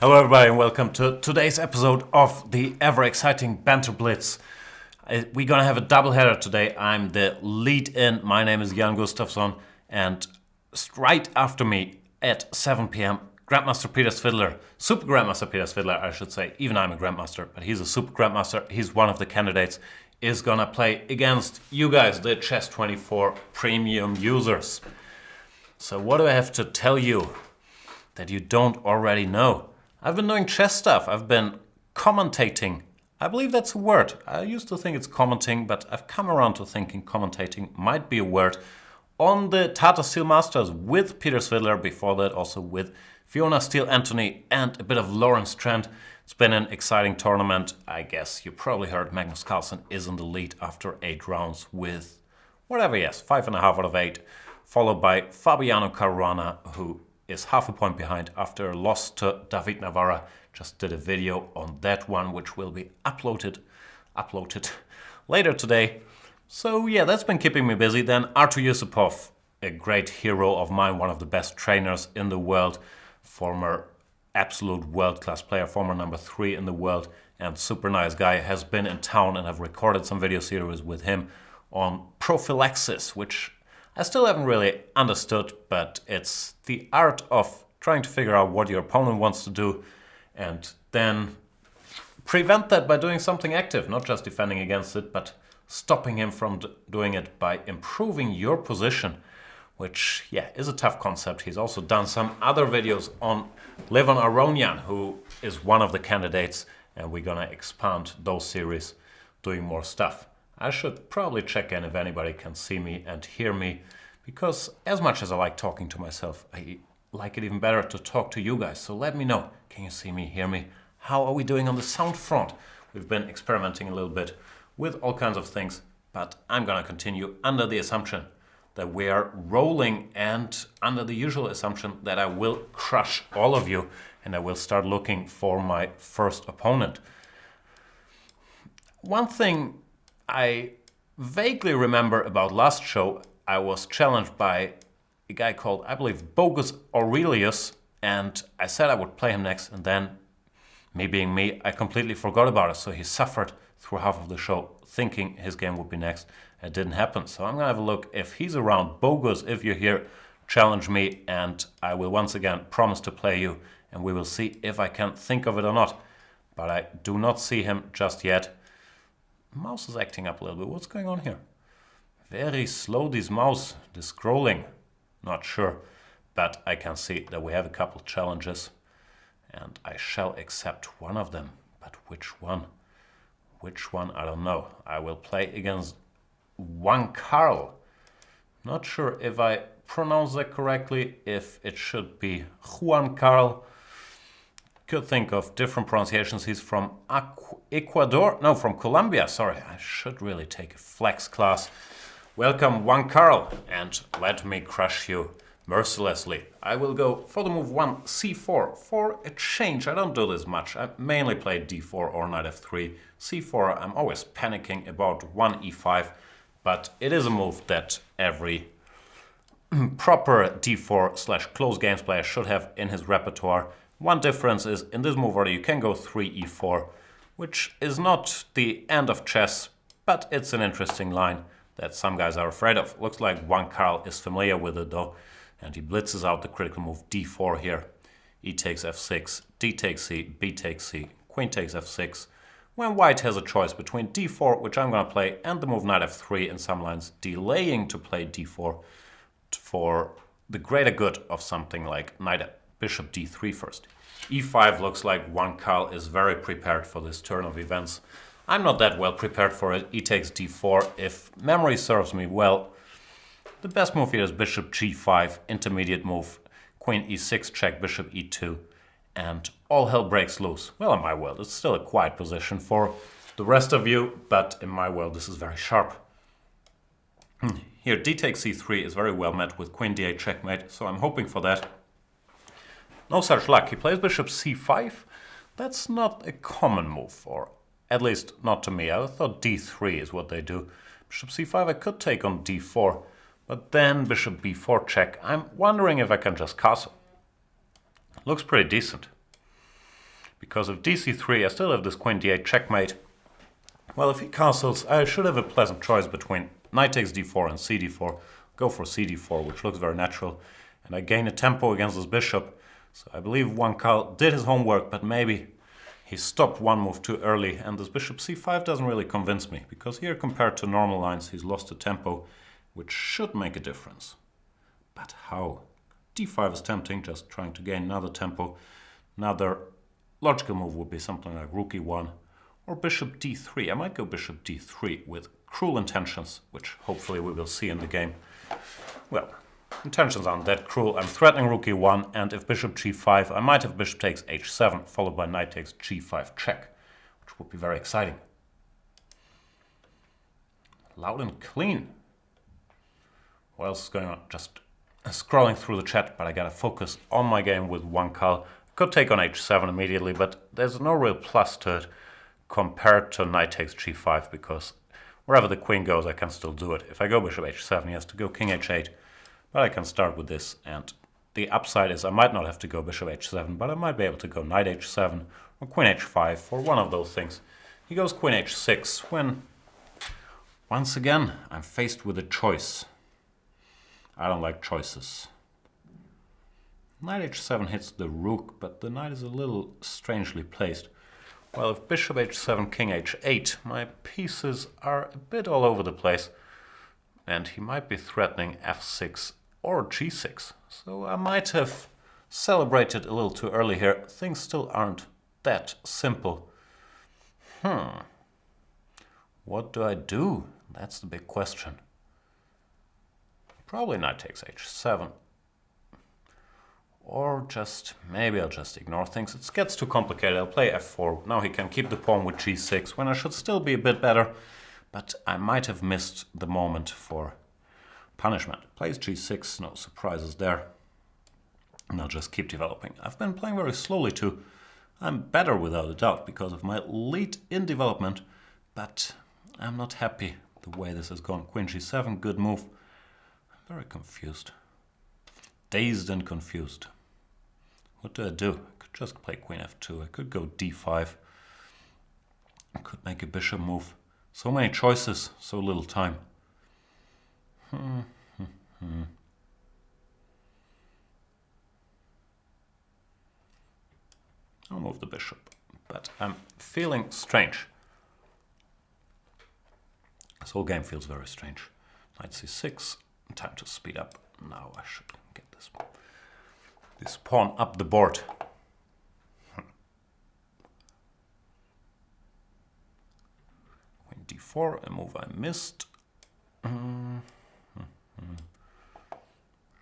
Hello everybody and welcome to today's episode of the ever-exciting Banter Blitz. We're gonna have a doubleheader today. I'm the lead-in. My name is Jan Gustafsson, and right after me at 7 p.m, Grandmaster Peter Svidler, Super Grandmaster Peter Svidler, I should say. Even I'm a Grandmaster, but he's a Super Grandmaster. He's one of the candidates. Is gonna play against you guys, the Chess24 Premium users. So what do I have to tell you that you don't already know? I've been doing chess stuff. I've been commentating. I believe that's a word. I used to think it's commenting, but I've come around to thinking commentating might be a word. On the Tata Steel Masters with Peter Svidler, before that also with Fiona Steele Anthony and a bit of Lawrence Trent. It's been an exciting tournament. I guess you probably heard Magnus Carlsen is in the lead after 8 rounds with whatever he has, 5.5 out of 8, followed by Fabiano Caruana, who is half a point behind after a loss to David Navarra. Just did a video on that one, which will be uploaded later today. So yeah, that's been keeping me busy. Then Artur Yusupov, a great hero of mine, one of the best trainers in the world, former absolute world-class player, former number 3 in the world, and super nice guy, has been in town, and I've recorded some video series with him on prophylaxis, which I still haven't really understood, but it's the art of trying to figure out what your opponent wants to do and then prevent that by doing something active, not just defending against it, but stopping him from doing it by improving your position, which, yeah, is a tough concept. He's also done some other videos on Levon Aronian, who is one of the candidates, and we're gonna expand those series, doing more stuff. I should probably check in if anybody can see me and hear me, because as much as I like talking to myself, I like it even better to talk to you guys. So let me know, can you see me, hear me? How are we doing on the sound front? We've been experimenting a little bit with all kinds of things, but I'm gonna continue under the assumption that we are rolling and under the usual assumption that I will crush all of you and I will start looking for my first opponent. One thing I vaguely remember about last show, I was challenged by a guy called, I believe, Bogus Aurelius, and I said I would play him next, and then, me being me, I completely forgot about it, so he suffered through half of the show thinking his game would be next. It didn't happen, so I'm gonna have a look if he's around. Bogus, if you're here, challenge me, and I will once again promise to play you, and we will see if I can think of it or not. But I do not see him just yet. Mouse is acting up a little bit. What's going on here? Very slow, this mouse, the scrolling. Not sure, but I can see that we have a couple challenges, and I shall accept one of them. But which one? Which one? I don't know. I will play against Juan Carl. Not sure if I pronounce that correctly, if it should be Juan Carl. Could think of different pronunciations. He's from Ecuador. No, from Colombia. Sorry, I should really take a flex class. Welcome, Juan Carl, and let me crush you mercilessly. I will go for the move 1, c4. For a change, I don't do this much. I mainly play d4 or knight f3. c4, I'm always panicking about 1 e5, but it is a move that every proper d4/close games player should have in his repertoire. One difference is, in this move order, you can go 3 e4, which is not the end of chess, but it's an interesting line that some guys are afraid of. Looks like Juan Carl is familiar with it though, and he blitzes out the critical move d4 here. E takes f6, d takes c, b takes c, queen takes f6. When white has a choice between d4, which I'm going to play, and the move knight f3 in some lines, delaying to play d4 for the greater good of something like bishop d3 first. e5 looks like Juan Carl is very prepared for this turn of events. I'm not that well prepared for it. E takes d4. If memory serves me well, the best move here is bishop g5, intermediate move, queen e6 check, bishop e2, and all hell breaks loose. Well, in my world, it's still a quiet position for the rest of you, but in my world, this is very sharp. Here, d takes c3 is very well met with queen d8 checkmate, so I'm hoping for that. No such luck. He plays bishop c5. That's not a common move, or at least not to me. I thought d3 is what they do. Bishop c5, I could take on d4, but then bishop b4 check. I'm wondering if I can just castle. Looks pretty decent. Because if dc3, I still have this queen d8 checkmate. Well, if he castles, I should have a pleasant choice between knight takes d4 and cd4. Go for cd4, which looks very natural. And I gain a tempo against this bishop. So I believe Jan Karl did his homework, but maybe he stopped one move too early. And this bishop c5 doesn't really convince me, because here compared to normal lines, he's lost a tempo, which should make a difference. But how? d5 is tempting, just trying to gain another tempo. Another logical move would be something like rook e1 or bishop d3. I might go bishop d3 with cruel intentions, which hopefully we will see in the game. Well, intentions aren't that cruel. I'm threatening rook e1, and if bishop g5, I might have bishop takes h7, followed by knight takes g5 check, which would be very exciting. Loud and clean. What else is going on? Just scrolling through the chat, but I gotta focus on my game with Jan Karl. Could take on h7 immediately, but there's no real plus to it compared to knight takes g5, because wherever the queen goes, I can still do it. If I go bishop h7, he has to go king h8, but I can start with this, and the upside is I might not have to go bishop h7, but I might be able to go knight h7 or queen h5 or one of those things. He goes queen h6 when, once again, I'm faced with a choice. I don't like choices. Knight h7 hits the rook, but the knight is a little strangely placed. Well, if bishop h7, king h8, my pieces are a bit all over the place, and he might be threatening f6 or g6. So I might have celebrated a little too early here. Things still aren't that simple. What do I do? That's the big question. Probably knight takes h7. Or maybe I'll just ignore things. It gets too complicated. I'll play f4. Now he can keep the pawn with g6, when I should still be a bit better. But I might have missed the moment for punishment. Plays g6, no surprises there. And I'll just keep developing. I've been playing very slowly too. I'm better without a doubt because of my lead in development. But I'm not happy the way this has gone. Queen g7, good move. I'm very confused. Dazed and confused. What do I do? I could just play queen f2. I could go d5. I could make a bishop move. So many choices, so little time. I'll move the bishop, but I'm feeling strange. This whole game feels very strange. Knight c6. Time to speed up. Now I should get this pawn up the board. Queen d4, a move I missed.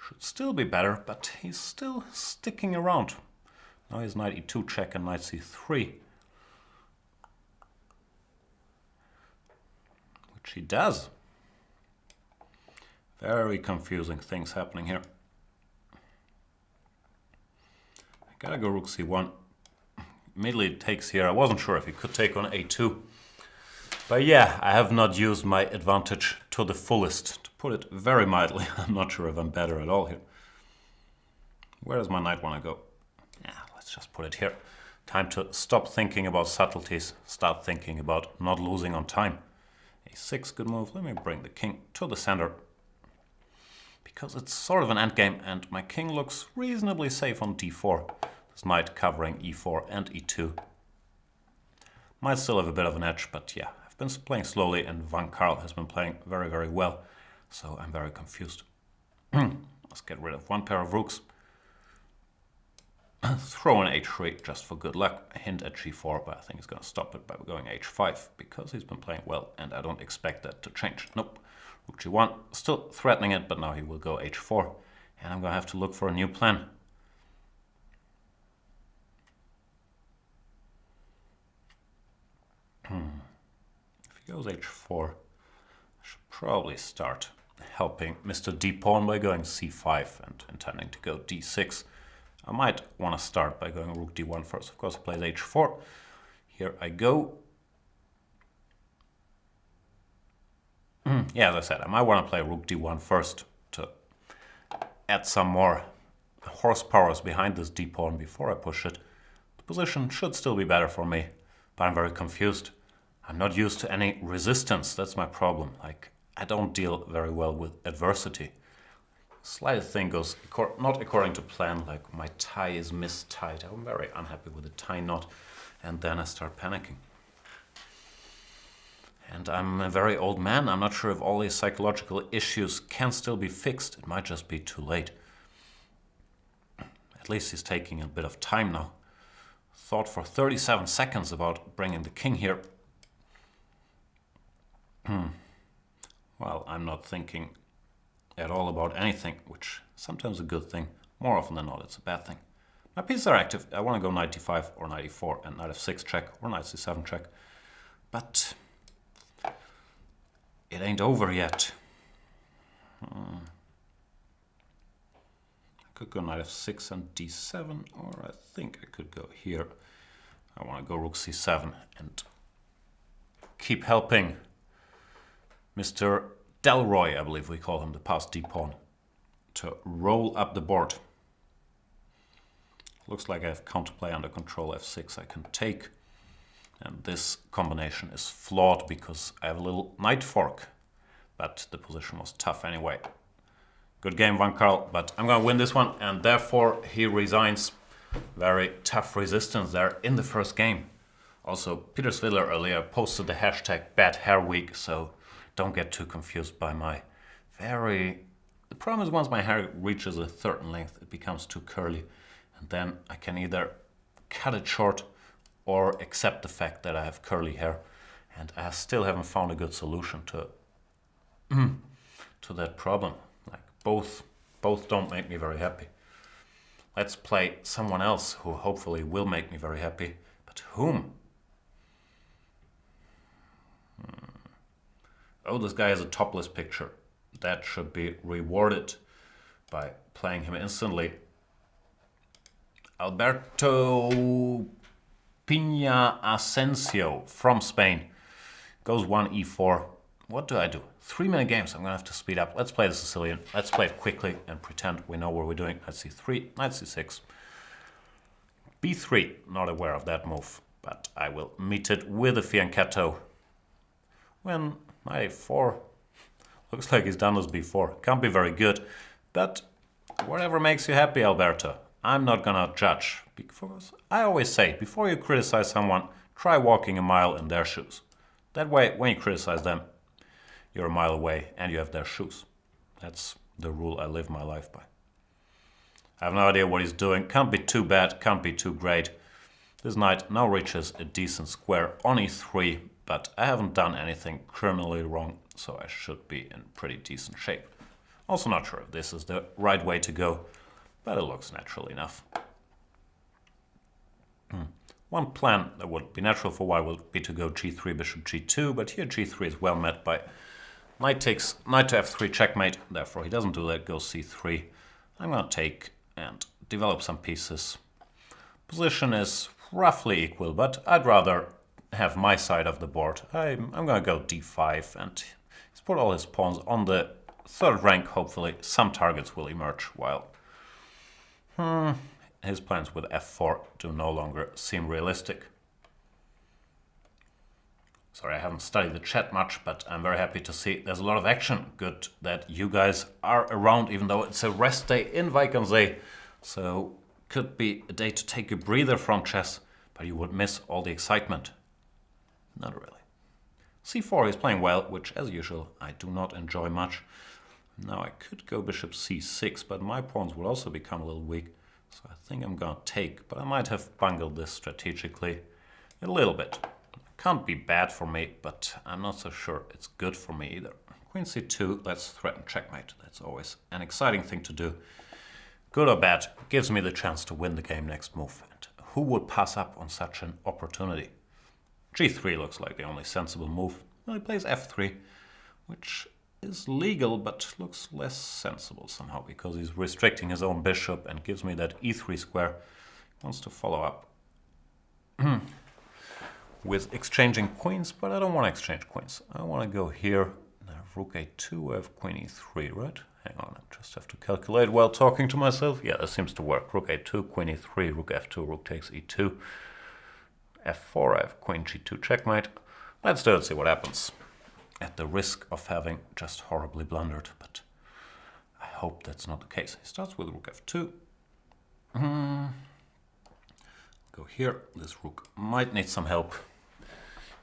Should still be better, but he's still sticking around. Now he's knight e2 check and knight c3. Which he does. Very confusing things happening here. I gotta go rook c1. Immediately it takes here. I wasn't sure if he could take on a2. But yeah, I have not used my advantage to the fullest. To put it very mildly, I'm not sure if I'm better at all here. Where does my knight want to go? Yeah, let's just put it here. Time to stop thinking about subtleties. Start thinking about not losing on time. a6, good move. Let me bring the king to the center. Because it's sort of an endgame, and my king looks reasonably safe on d4. This knight covering e4 and e2. Might still have a bit of an edge, but yeah, I've been playing slowly, and Jan Karl has been playing very, very well. So I'm very confused. Let's get rid of one pair of rooks. Throw in h3 just for good luck. Hint at g4, but I think he's going to stop it by going h5, because he's been playing well, and I don't expect that to change. Nope. Rook g1, still threatening it, but now he will go h4, and I'm going to have to look for a new plan. If he goes h4, I should probably start helping Mr. D pawn by going c5 and intending to go d6. I might want to start by going rook d1 first. Of course, he plays h4. Here I go. Yeah, as I said, I might want to play rook d1 first to add some more horsepowers behind this d pawn before I push it. The position should still be better for me, but I'm very confused. I'm not used to any resistance, that's my problem. Like, I don't deal very well with adversity. Slightest thing goes not according to plan, like my tie is mistied. I'm very unhappy with the tie knot, and then I start panicking. And I'm a very old man. I'm not sure if all these psychological issues can still be fixed. It might just be too late. At least he's taking a bit of time now. Thought for 37 seconds about bringing the king here. Well, I'm not thinking at all about anything, which is sometimes a good thing. More often than not, it's a bad thing. My pieces are active. I want to go knight d5 or knight e4 and knight f6 check or knight c7 check. But it ain't over yet. I could go knight f6 and d7, or I think I could go here. I want to go rook c7 and keep helping Mr. Delroy, I believe we call him, the past d-pawn, to roll up the board. Looks like I have counterplay under control. f6 I can take. And this combination is flawed because I have a little knight fork. But the position was tough anyway. Good game, Van Karl, but I'm going to win this one. And therefore he resigns. Very tough resistance there in the first game. Also, Peter Svidler earlier posted the hashtag bad hair week, so don't get too confused by my The problem is once my hair reaches a certain length, it becomes too curly. And then I can either cut it short or accept the fact that I have curly hair. And I still haven't found a good solution to that problem. Like both don't make me very happy. Let's play someone else who hopefully will make me very happy. But whom? Oh, this guy has a topless picture. That should be rewarded by playing him instantly. Alberto Pina Asensio from Spain goes 1 e4. What do I do? 3-minute games. I'm going to have to speed up. Let's play the Sicilian. Let's play it quickly and pretend we know what we're doing. Knight c3, knight c6. b3. Not aware of that move, but I will meet it with a fianchetto. When knight a4. Looks like he's done this before. Can't be very good, but whatever makes you happy, Alberto. I'm not gonna judge, because I always say, before you criticize someone, try walking a mile in their shoes. That way, when you criticize them, you're a mile away and you have their shoes. That's the rule I live my life by. I have no idea what he's doing. Can't be too bad, can't be too great. This knight now reaches a decent square on e3, but I haven't done anything criminally wrong, so I should be in pretty decent shape. Also not sure if this is the right way to go, but it looks natural enough. One plan that would be natural for white would be to go g3, bishop g2, but here g3 is well met by knight takes knight to f3 checkmate, therefore he doesn't do that, goes c3. I'm going to take and develop some pieces. Position is roughly equal, but I'd rather have my side of the board. I'm going to go d5, and he's put all his pawns on the third rank. Hopefully some targets will emerge, while his plans with f4 do no longer seem realistic. Sorry, I haven't studied the chat much, but I'm very happy to see there's a lot of action. Good that you guys are around, even though it's a rest day in Weichensee. So could be a day to take a breather from chess, but you would miss all the excitement. Not really. c4 is playing well, which as usual I do not enjoy much. Now I could go bishop c6, but my pawns will also become a little weak. So I think I'm going to take, but I might have bungled this strategically a little bit. Can't be bad for me, but I'm not so sure it's good for me either. Queen c2, let's threaten checkmate. That's always an exciting thing to do. Good or bad, gives me the chance to win the game next move. And who would pass up on such an opportunity? g3 looks like the only sensible move. Well, he plays f3, which is legal, but looks less sensible somehow, because he's restricting his own bishop and gives me that e3 square. He wants to follow up with exchanging queens, but I don't want to exchange queens. I want to go here. I have rook a2, I have queen e3, right? Hang on, I just have to calculate while talking to myself. Yeah, that seems to work. Rook a2, queen e3, rook f2, rook takes e2. f4, I have queen g2 checkmate. Let's do it, see what happens. At the risk of having just horribly blundered, but I hope that's not the case. He starts with rook f2. Go here. This rook might need some help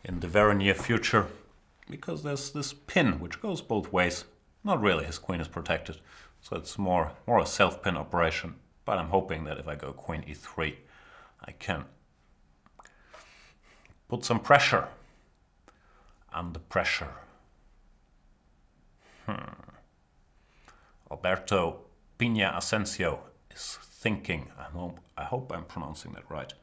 in the very near future, because there's this pin which goes both ways. Not really, his queen is protected, so it's more a self-pin operation. But I'm hoping that if I go queen e3, I can put some pressure under pressure. Alberto Pina Asensio is thinking. I hope I'm pronouncing that right.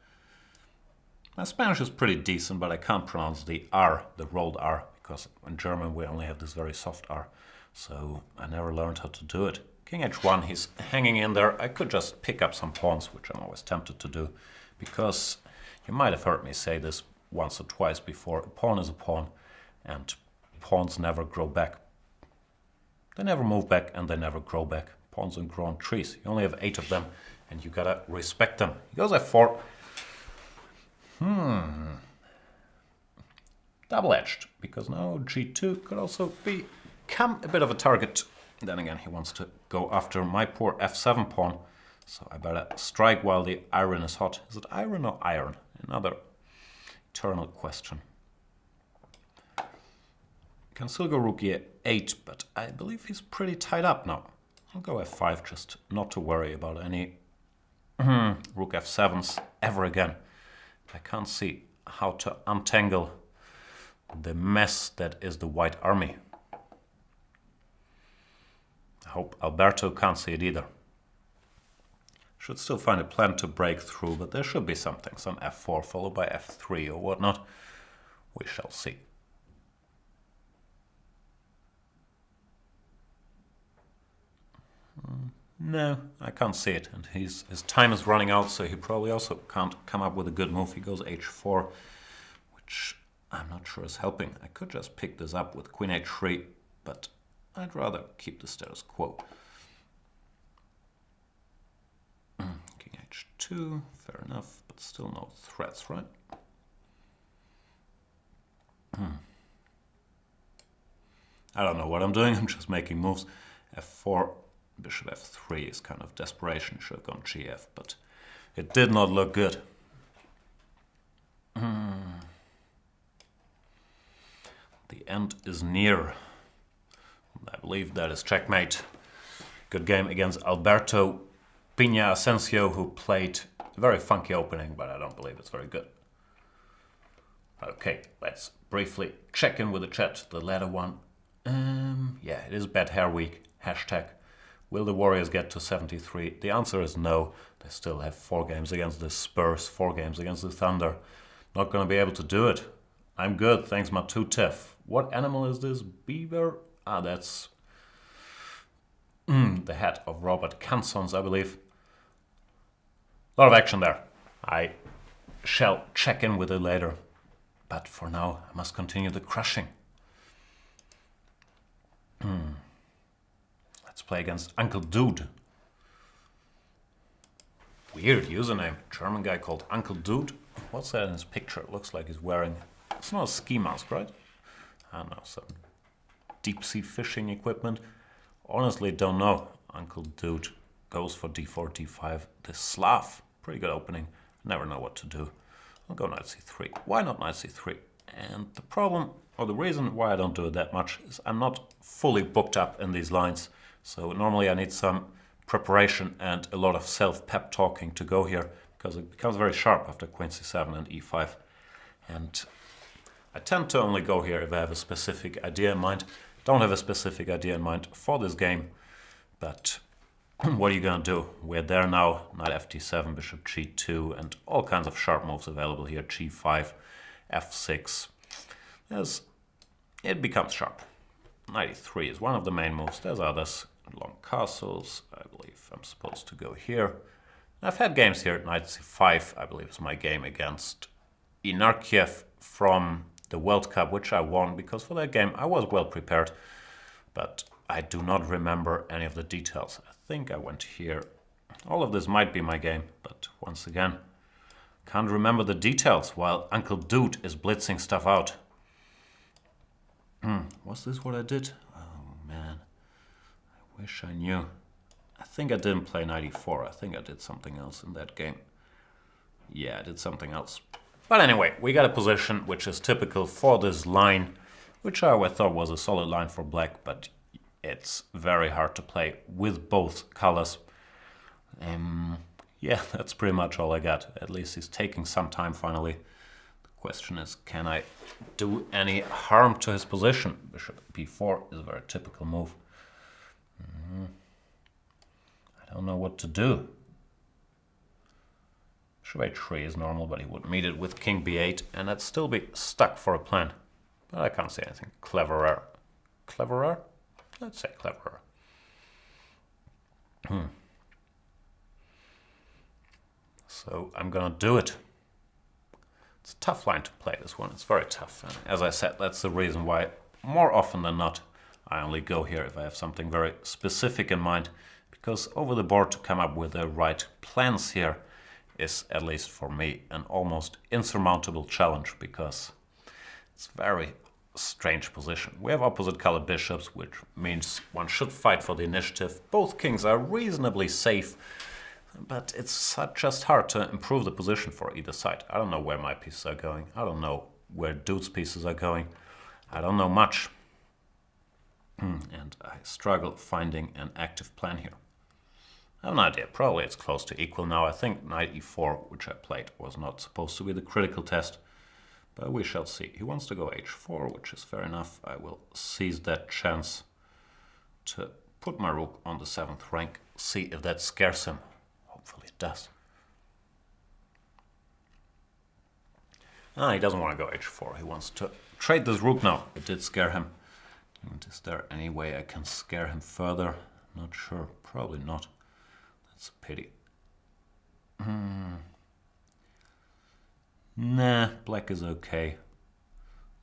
My Spanish is pretty decent, but I can't pronounce the R, the rolled R, because in German we only have this very soft R. So I never learned how to do it. King h1, he's hanging in there. I could just pick up some pawns, which I'm always tempted to do, because you might have heard me say this once or twice before. A pawn is a pawn, and pawns never grow back. They never move back, and they never grow back. Pawns don't grow on trees. You only have 8 of them, and you gotta respect them. He goes f4. Double-edged, because now g2 could also become a bit of a target. Then again, he wants to go after my poor f7 pawn, so I better strike while the iron is hot. Is it iron or iron? Another eternal question. Can still go rook e8, but I believe he's pretty tied up now. I'll go f5 just not to worry about any rook f7s ever again. I can't see how to untangle the mess that is the white army. I hope Alberto can't see it either. Should still find a plan to break through, but there should be something. Some f4 followed by f3 or whatnot. We shall see. No, I can't see it, and his time is running out, so he probably also can't come up with a good move. He goes h4, which I'm not sure is helping. I could just pick this up with queen h3, but I'd rather keep the status quo. King h2, fair enough, but still no threats, right? I don't know what I'm doing, I'm just making moves. f4. Bishop f3 is kind of desperation. Should have gone gf, but it did not look good. The end is near. I believe that is checkmate. Good game against Alberto Pina Asensio, who played a very funky opening, but I don't believe it's very good. Okay, let's briefly check in with the chat. The latter one. Yeah, it is bad hair week. Hashtag. Will the Warriors get to 73? The answer is no. They still have 4 games against the Spurs, 4 games against the Thunder. Not going to be able to do it. I'm good, thanks Matutev. What animal is this? Beaver? Ah, that's the hat of Robert Cansons, I believe. A lot of action there. I shall check in with it later. But for now, I must continue the crushing. Let's play against Uncle Dude. Weird username. German guy called Uncle Dude. What's that in his picture? It looks like he's wearing... It's not a ski mask, right? I don't know, some deep sea fishing equipment. Honestly, don't know. Uncle Dude goes for d4, d5. This Slav. Pretty good opening. Never know what to do. I'll go knight c3. Why not knight c3? And the problem, or the reason why I don't do it that much, is I'm not fully booked up in these lines. So normally I need some preparation and a lot of self-pep talking to go here, because it becomes very sharp after queen c7 and e5. And I tend to only go here if I have a specific idea in mind. Don't have a specific idea in mind for this game, but what are you going to do? We're there now. Knight ft7, bishop g2, and all kinds of sharp moves available here. g5, f6. Yes, it becomes sharp. Knight e3 is one of the main moves. There's others. Long castles. I believe I'm supposed to go here. I've had games here. Knight c5, I believe, is my game against Inarkiev from the World Cup, which I won, because for that game I was well prepared. But I do not remember any of the details. I think I went here. All of this might be my game, but once again, can't remember the details while Uncle Dude is blitzing stuff out. Was this what I did? Oh man, I wish I knew. I think I didn't play 94. I think I did something else in that game. Yeah, I did something else. But anyway, we got a position which is typical for this line, which I always thought was a solid line for black, but it's very hard to play with both colors. Yeah, that's pretty much all I got. At least he's taking some time finally. The question is, can I do any harm to his position? Bishop b4 is a very typical move. I don't know what to do. Bishop h3 is normal, but he would meet it with king b8, and I'd still be stuck for a plan. But I can't say anything cleverer. Cleverer? Let's say cleverer. So I'm gonna do it. It's a tough line to play, this one. It's very tough. And as I said, that's the reason why more often than not I only go here if I have something very specific in mind, because over the board to come up with the right plans here is, at least for me, an almost insurmountable challenge, because it's a very strange position. We have opposite colored bishops, which means one should fight for the initiative. Both kings are reasonably safe, but it's just hard to improve the position for either side. I don't know where my pieces are going. I don't know where Dude's pieces are going. I don't know much. And I struggle finding an active plan here. I have no idea. Probably it's close to equal now. I think knight e4, which I played, was not supposed to be the critical test. But we shall see. He wants to go h4, which is fair enough. I will seize that chance to put my rook on the 7th rank. See if that scares him. Hopefully it does. He doesn't want to go h4. He wants to trade this rook now. It did scare him. And is there any way I can scare him further? Not sure. Probably not. That's a pity. Nah, black is okay.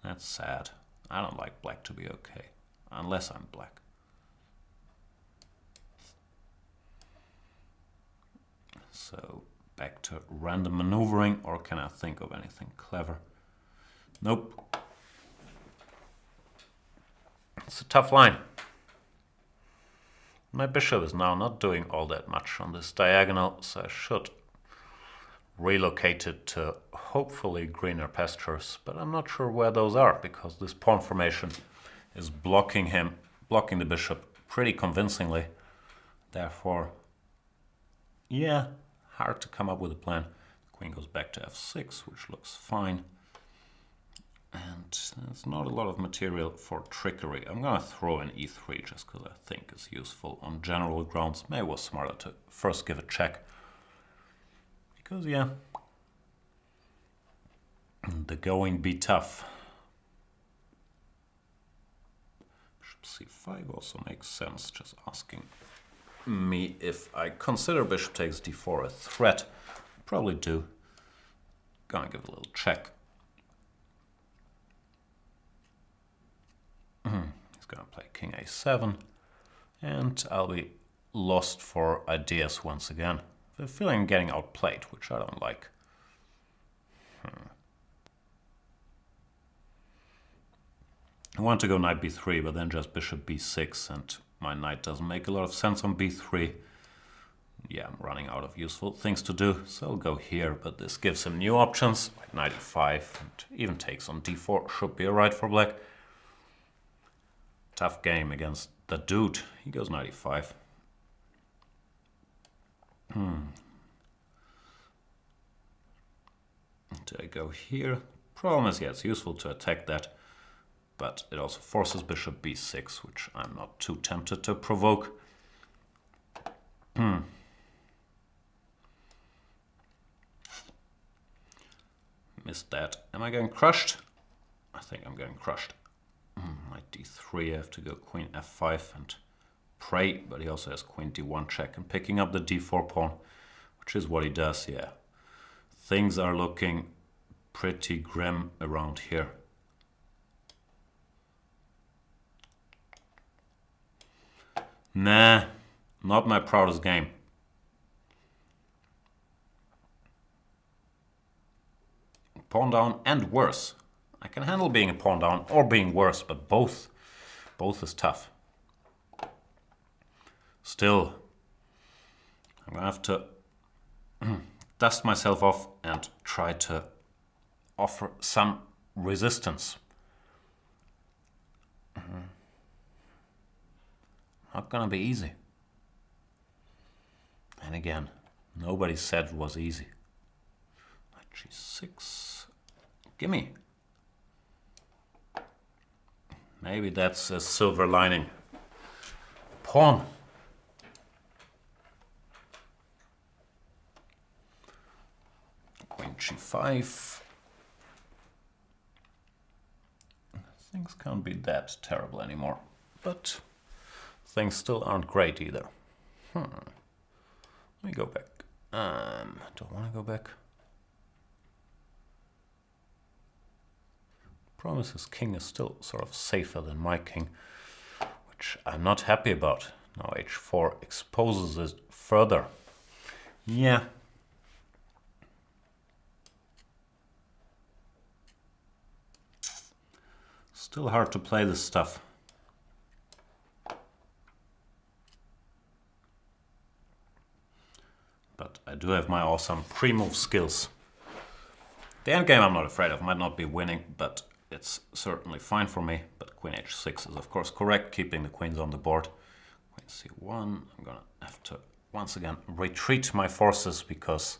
That's sad. I don't like black to be okay. Unless I'm black. So, back to random maneuvering, or can I think of anything clever? Nope. It's a tough line. My bishop is now not doing all that much on this diagonal, so I should relocate it to hopefully greener pastures, but I'm not sure where those are, because this pawn formation is blocking the bishop pretty convincingly. Therefore, yeah, hard to come up with a plan. The queen goes back to f6, which looks fine. And there's not a lot of material for trickery. I'm gonna throw in e3 just because I think it's useful on general grounds. Maybe it was smarter to first give a check. Because, yeah, the going be tough. Bishop c5 also makes sense, just asking me if I consider bishop takes d4 a threat. Probably do. Gonna give a little check. He's gonna play king a7, and I'll be lost for ideas once again. The feeling I'm getting outplayed, which I don't like. I want to go knight b3, but then just bishop b6, and my knight doesn't make a lot of sense on b3. Yeah, I'm running out of useful things to do, so I'll go here, but this gives him new options, like knight e5, and even takes on d4, should be alright for black. Tough game against the dude. He goes knight e5. Do I go here? Problem is, yeah, it's useful to attack that, but it also forces bishop b6, which I'm not too tempted to provoke. Missed that. Am I getting crushed? I think I'm getting crushed. Knight d3, I have to go queen f5 and pray, but he also has queen d1 check and picking up the d4 pawn, which is what he does, yeah. Things are looking pretty grim around here. Nah, not my proudest game. Pawn down and worse. I can handle being a pawn down or being worse, but both is tough. Still, I'm gonna have to dust myself off and try to offer some resistance. Not gonna be easy. And again, nobody said it was easy. Knight g6. Gimme. Maybe that's a silver lining. Pawn. Queen g5. Things can't be that terrible anymore, but things still aren't great either. Let me go back. Don't want to go back. Problem is his king is still sort of safer than my king, which I'm not happy about. Now h4 exposes it further. Yeah. Still hard to play this stuff. But I do have my awesome pre-move skills. The endgame I'm not afraid of. Might not be winning, but it's certainly fine for me. But queen h6 is of course correct, keeping the queens on the board. Queen c1. I'm gonna have to once again retreat my forces because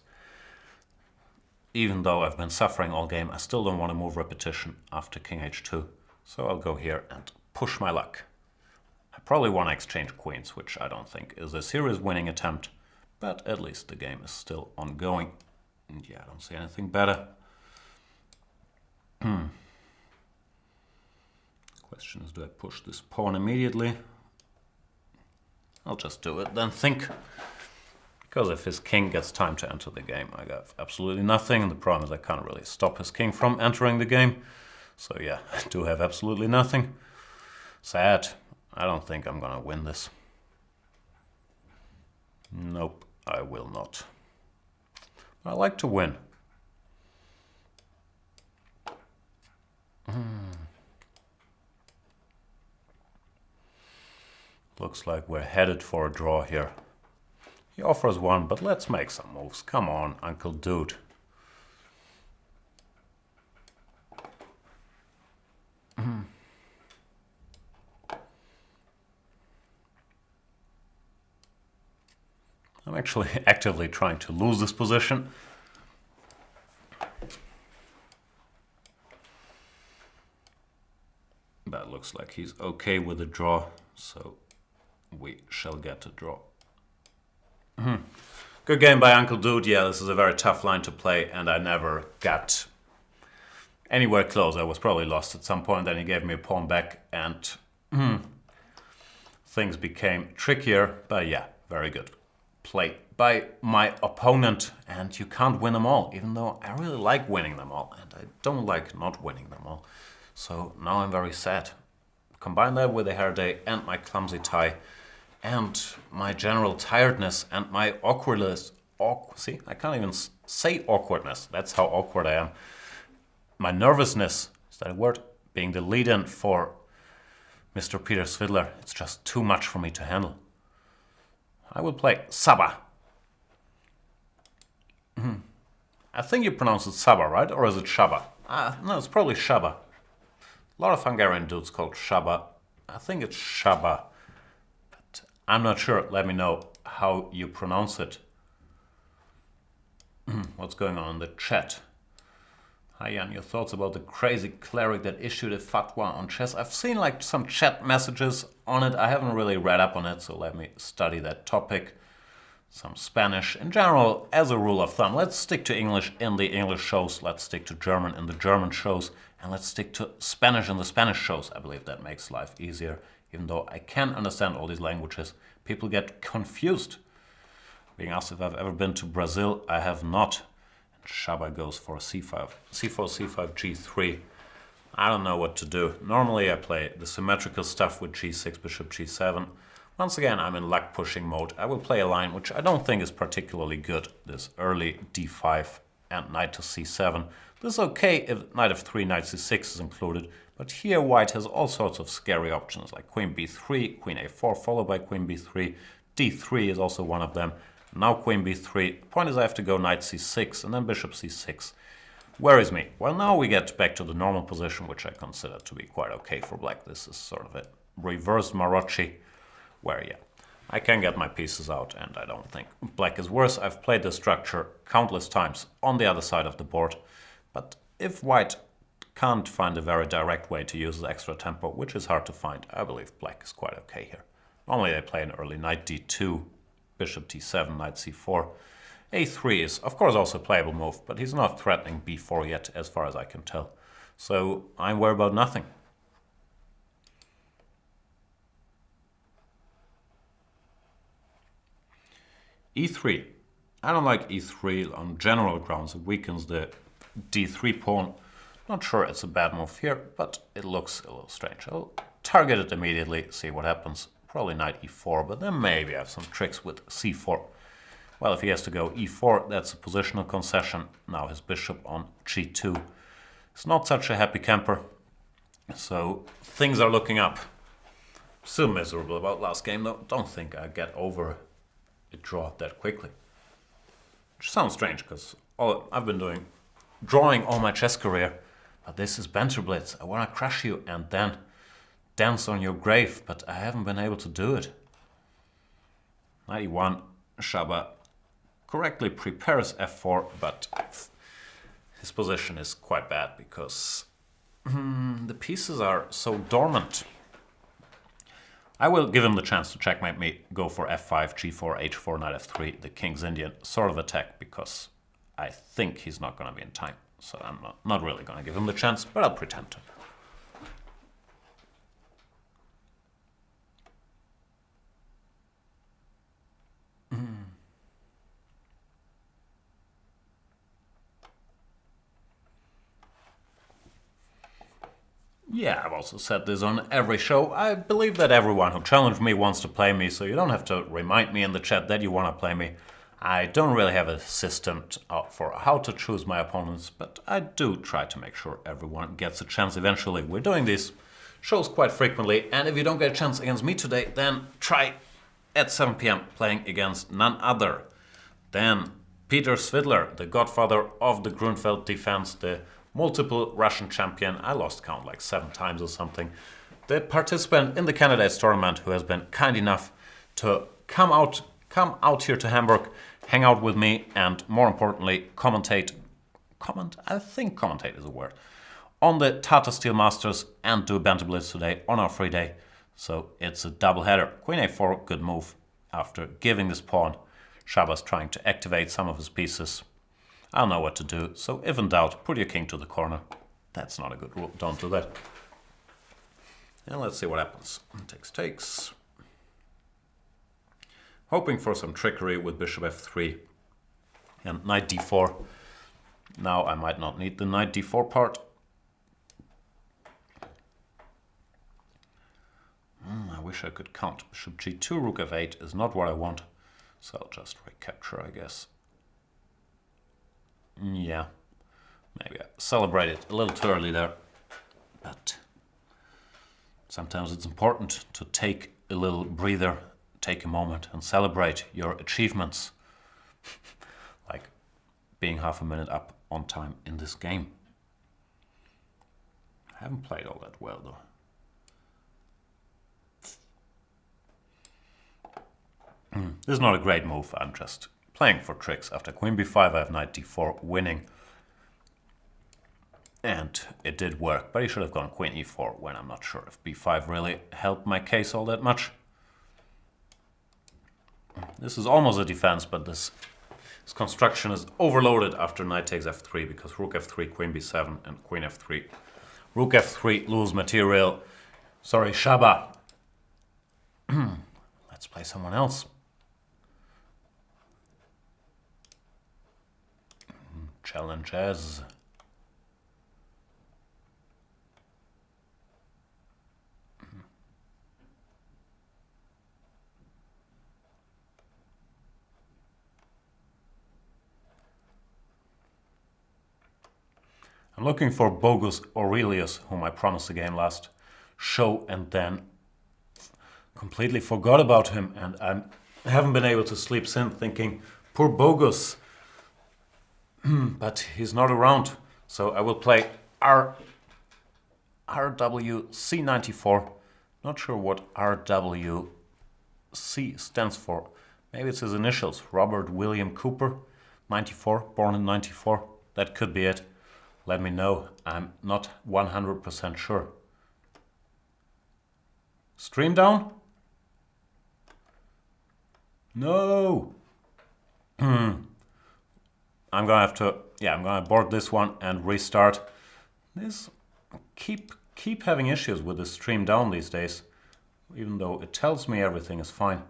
even though I've been suffering all game, I still don't want to move repetition after king h2. So I'll go here and push my luck. I probably want to exchange queens, which I don't think is a serious winning attempt, but at least the game is still ongoing. And yeah, I don't see anything better. Question is, do I push this pawn immediately? I'll just do it, then think. Because if his king gets time to enter the game, I got absolutely nothing. And the problem is I can't really stop his king from entering the game. So yeah, I do have absolutely nothing. Sad. I don't think I'm gonna win this. Nope, I will not. I like to win. Looks like we're headed for a draw here. He offers one, but let's make some moves. Come on, Uncle Dude. I'm actually actively trying to lose this position. But it looks like he's okay with the draw, so we shall get a draw. Good game by Uncle Dude. Yeah, this is a very tough line to play, and I never got anywhere close. I was probably lost at some point, then he gave me a pawn back, and things became trickier, but yeah, very good play by my opponent, and you can't win them all, even though I really like winning them all, and I don't like not winning them all. So now I'm very sad. Combine that with the hair day and my clumsy tie and my general tiredness and my awkwardness. See, I can't even say awkwardness. That's how awkward I am. My nervousness, is that a word? Being the lead-in for Mr. Peter Svidler. It's just too much for me to handle. I will play Saba. I think you pronounce it Saba, right? Or is it Shaba? No, it's probably Shaba. A lot of Hungarian dudes called Shaba. I think it's Shaba. But I'm not sure. Let me know how you pronounce it. What's going on in the chat? Hi Jan, your thoughts about the crazy cleric that issued a fatwa on chess? I've seen like some chat messages on it. I haven't really read up on it, so let me study that topic. Some Spanish. In general, as a rule of thumb, let's stick to English in the English shows, let's stick to German in the German shows, and let's stick to Spanish in the Spanish shows. I believe that makes life easier. Even though I can understand all these languages, people get confused. Being asked if I've ever been to Brazil, I have not. And Shaba goes for c5. c4, c5, g3. I don't know what to do. Normally I play the symmetrical stuff with g6, bishop g7, Once again, I'm in luck pushing mode. I will play a line which I don't think is particularly good. This early d5 and knight to c7. This is okay if knight f3, knight c6 is included, but here white has all sorts of scary options like queen b3, queen a4 followed by queen b3, d3 is also one of them. Now queen b3. The point is I have to go knight c6 and then bishop c6. Worries me. Well, now we get back to the normal position, which I consider to be quite okay for black. This is sort of a reverse Marocci, where, yeah, I can get my pieces out, and I don't think black is worse. I've played this structure countless times on the other side of the board, but if white can't find a very direct way to use the extra tempo, which is hard to find, I believe black is quite okay here. Normally they play an early knight d2, bishop d7, knight c4. a3 is, of course, also a playable move, but he's not threatening b4 yet, as far as I can tell. So I'm worried about nothing. e3. I don't like e3 on general grounds. It weakens the d3 pawn. Not sure it's a bad move here, but it looks a little strange. I'll target it immediately, see what happens. Probably knight e4, but then maybe I have some tricks with c4. Well, if he has to go e4, that's a positional concession. Now his bishop on g2. It's not such a happy camper, so things are looking up. Still miserable about last game, though. Don't think I get over a draw that quickly. Which sounds strange, because I've been drawing all my chess career, but this is Banter Blitz. I want to crush you and then dance on your grave, but I haven't been able to do it. 91, Shaba correctly prepares f4, but his position is quite bad because the pieces are so dormant. I will give him the chance to checkmate me, go for f5, g4, h4, knight f3, the king's Indian sort of attack, because I think he's not going to be in time. So I'm not really going to give him the chance, but I'll pretend to. Yeah, I've also said this on every show. I believe that everyone who challenged me wants to play me, so you don't have to remind me in the chat that you want to play me. I don't really have a system for how to choose my opponents, but I do try to make sure everyone gets a chance eventually. We're doing these shows quite frequently, and if you don't get a chance against me today, then try at 7 p.m. playing against none other than Peter Svidler, the godfather of the Grunfeld defense, the multiple Russian champion. I lost count like 7 times or something. The participant in the candidates tournament who has been kind enough to come out here to Hamburg, hang out with me, and more importantly, commentate is a word, on the Tata Steel Masters and do a Banter Blitz today on our free day. So it's a double header. Queen a4, good move. After giving this pawn, Shaba's trying to activate some of his pieces. I'll know what to do, so if in doubt, put your king to the corner. That's not a good rule, don't do that. And let's see what happens. Takes. Hoping for some trickery with bishop f3 and knight d4. Now I might not need the knight d4 part. I wish I could count. Bishop g2, rook f8 is not what I want, so I'll just recapture, I guess. Yeah, maybe I celebrated a little too early there, but sometimes it's important to take a little breather, take a moment and celebrate your achievements, like being half a minute up on time in this game. I haven't played all that well though. This is not a great move, I'm just playing for tricks. After queen b5 I have knight d4 winning. And it did work, but he should have gone queen e4 when I'm not sure if b5 really helped my case all that much. This is almost a defense, but this construction is overloaded after knight takes f3 because rook f3, queen b7 and queen f3. Rook f3, lose material. Sorry, Shaba. Let's play someone else. Challenges. I'm looking for Bogus Aurelius, whom I promised a game last show, and then completely forgot about him, and I haven't been able to sleep since, thinking, poor Bogus. But he's not around, so I will play RWC94. Not sure what RWC stands for. Maybe it's his initials. Robert William Cooper, 94, born in 94. That could be it. Let me know. I'm not 100% sure. Stream down? No. I'm gonna have to, I'm gonna abort this one and restart. This keep having issues with the stream down these days, even though it tells me everything is fine.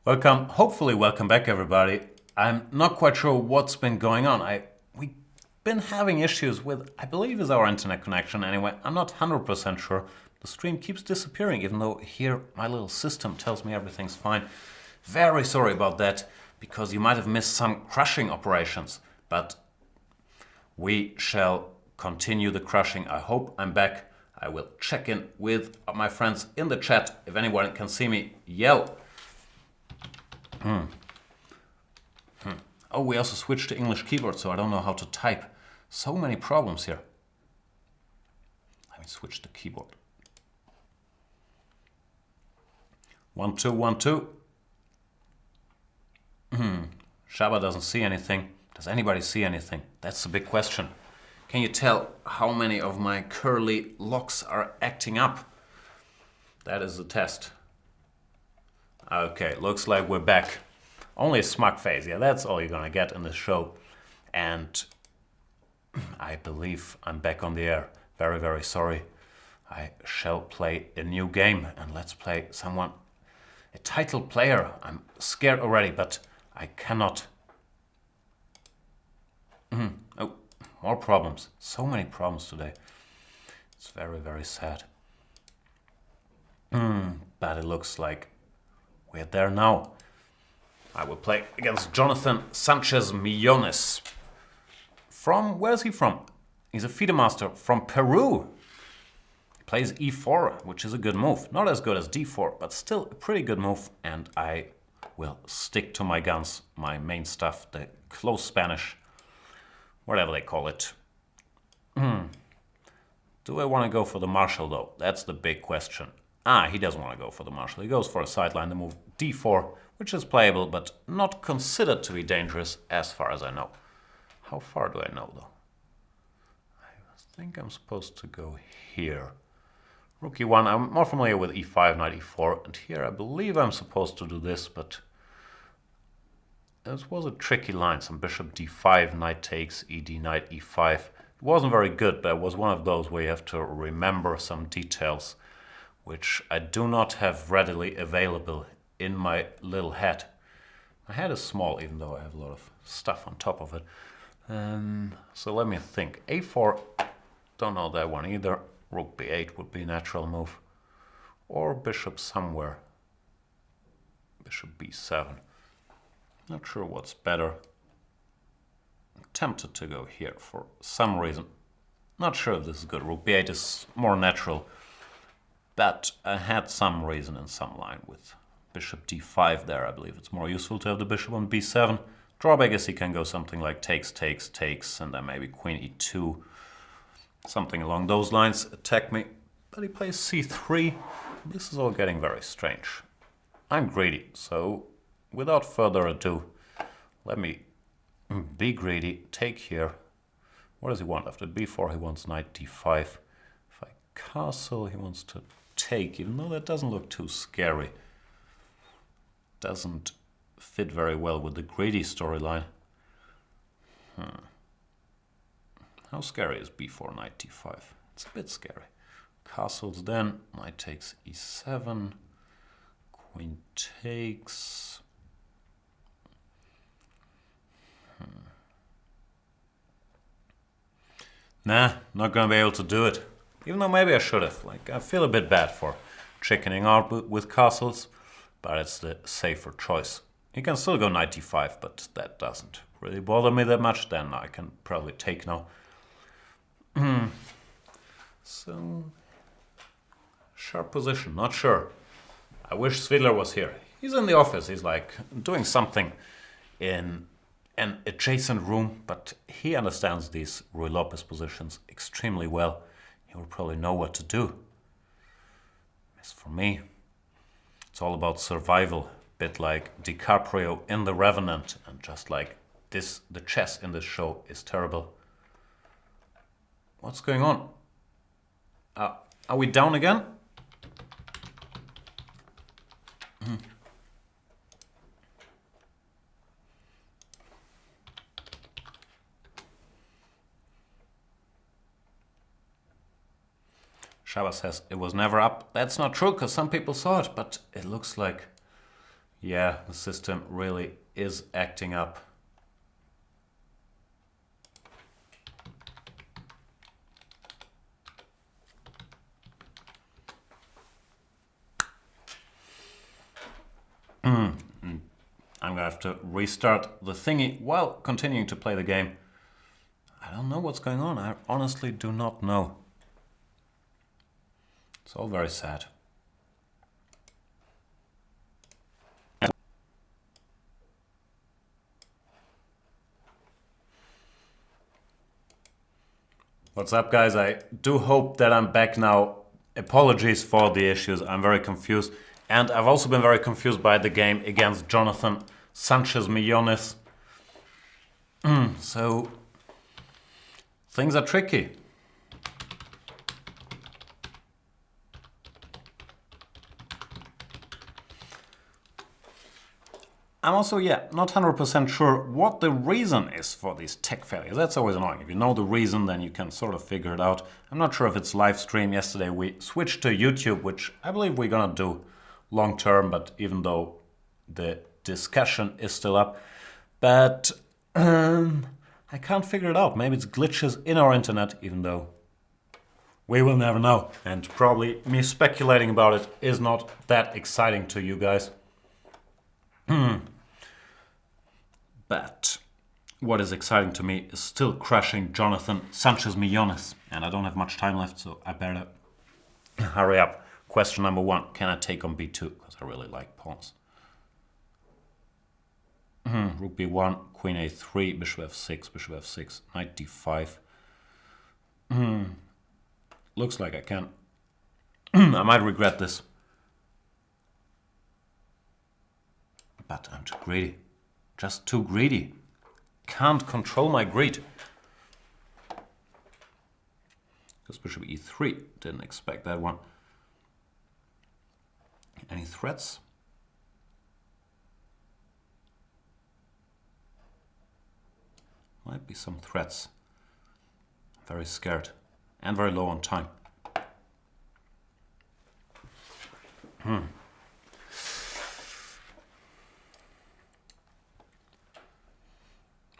Welcome, hopefully welcome back everybody. I'm not quite sure what's been going on. We've been having issues with, I believe is our internet connection anyway. I'm not 100% sure. The stream keeps disappearing, even though here my little system tells me everything's fine. Very sorry about that, because you might have missed some crushing operations, but we shall continue the crushing. I hope I'm back. I will check in with my friends in the chat. If anyone can see me, yell. Oh, we also switched to English keyboard, so I don't know how to type. So many problems here. Let me switch the keyboard. 1, 2, 1, 2. Shaba doesn't see anything. Does anybody see anything? That's the big question. Can you tell how many of my curly locks are acting up? That is the test. Okay, looks like we're back. Only a smug face, yeah, that's all you're gonna get in this show. And I believe I'm back on the air. Very, very sorry. I shall play a new game, and let's play someone, a title player. I'm scared already, but I cannot. Oh, more problems. So many problems today. It's very, very sad. But it looks like we're there now. I will play against Jonathan Sanchez Millones. From, where is he from? He's a FIDE master from Peru. He plays e4, which is a good move. Not as good as d4, but still a pretty good move. And I will stick to my guns, my main stuff, the close Spanish, whatever they call it. Do I want to go for the marshal though? That's the big question. He doesn't want to go for the marshal. He goes for a sideline, the move d4, which is playable, but not considered to be dangerous as far as I know. How far do I know though? I think I'm supposed to go here. Rook e1, I'm more familiar with e5, knight e4, and here I believe I'm supposed to do this, but this was a tricky line. Some bishop d5, knight takes, ed, knight e5. It wasn't very good, but it was one of those where you have to remember some details, which I do not have readily available in my little head. My head is small, even though I have a lot of stuff on top of it. So let me think. a4, don't know that one either. Rook b8 would be a natural move. Or bishop somewhere. Bishop b7. Not sure what's better. I'm tempted to go here for some reason. Not sure if this is good. Rook b8 is more natural. But I had some reason in some line with bishop d5 there. I believe it's more useful to have the bishop on b7. Drawback is he can go something like takes, takes, takes, and then maybe queen e2. Something along those lines. Attack me. But he plays c3. This is all getting very strange. I'm greedy, so without further ado, let me be greedy. Take here. What does he want? After b4 he wants knight d5. If I castle, he wants to take, even though that doesn't look too scary. Doesn't fit very well with the greedy storyline. How scary is b4, knight d5? It's a bit scary. Castles then, knight takes e7, queen takes. Nah, not gonna be able to do it. Even though maybe I should have. Like, I feel a bit bad for chickening out with castles, but it's the safer choice. He can still go knight d5, but that doesn't really bother me that much. Then I can probably take now. So, sharp position, not sure. I wish Svidler was here. He's in the office, he's like doing something in an adjacent room, but he understands these Ruy Lopez positions extremely well. He will probably know what to do. As for me, it's all about survival, a bit like DiCaprio in The Revenant, and just like this, the chess in this show is terrible. What's going on? Are we down again? Shaba says it was never up. That's not true, because some people saw it, but it looks like, yeah, the system really is acting up. I'm gonna have to restart the thingy while continuing to play the game. I don't know what's going on. I honestly do not know. It's all very sad. What's up, guys? I do hope that I'm back now. Apologies for the issues. I'm very confused. And I've also been very confused by the game against Jonathan Sanchez-Millones. So, things are tricky. I'm also, not 100% sure what the reason is for these tech failures. That's always annoying. If you know the reason, then you can sort of figure it out. I'm not sure if it's live stream. Yesterday we switched to YouTube, which I believe we're gonna do long term, but even though the discussion is still up. But I can't figure it out. Maybe it's glitches in our internet, even though we will never know. And probably me speculating about it is not that exciting to you guys. But what is exciting to me is still crushing Jonathan Sanchez-Millones. And I don't have much time left, so I better hurry up. Question number 1, can I take on b2? Because I really like pawns. Rook b1, queen a3, bishop f6, bishop f6, knight d5. Looks like I can. I might regret this. But I'm too greedy. Just too greedy. Can't control my greed. Because bishop e3. Didn't expect that one. Any threats? Might be some threats. Very scared. And very low on time.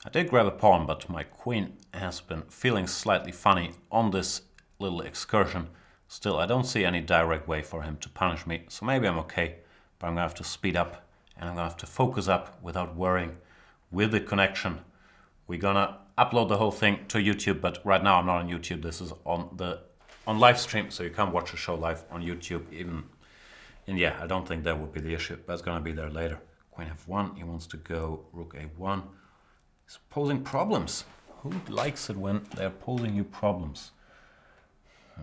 I did grab a pawn, but my queen has been feeling slightly funny on this little excursion. Still, I don't see any direct way for him to punish me, so maybe I'm okay. But I'm gonna have to speed up, and I'm gonna have to focus up without worrying with the connection. We're gonna upload the whole thing to YouTube, but right now I'm not on YouTube. This is on live stream, so you can't watch the show live on YouTube even. And yeah, I don't think that would be the issue, but it's gonna be there later. Queen f1, he wants to go rook a1. He's posing problems. Who likes it when they're posing you problems? I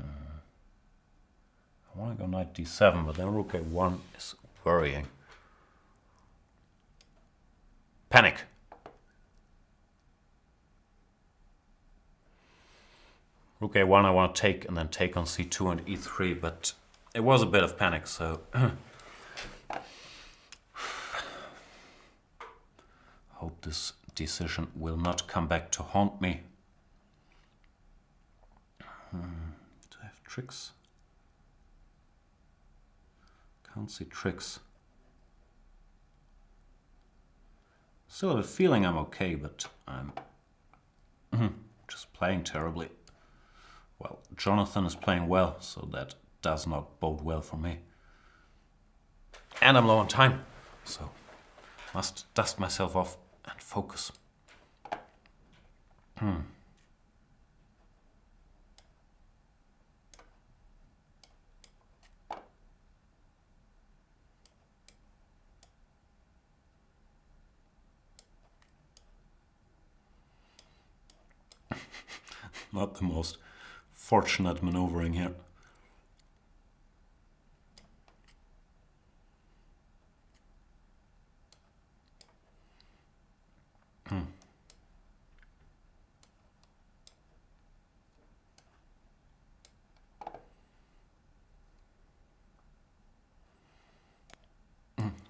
want to go knight d7, but then rook a1 is worrying. Panic. Rook a1 I want to take, and then take on c2 and e3, but it was a bit of panic, so hope this decision will not come back to haunt me. Do I have tricks? Can't see tricks. Still have a feeling I'm okay, but I'm just playing terribly. Well, Jonathan is playing well, so that does not bode well for me. And I'm low on time, so Must dust myself off and focus. Not the most fortunate maneuvering here.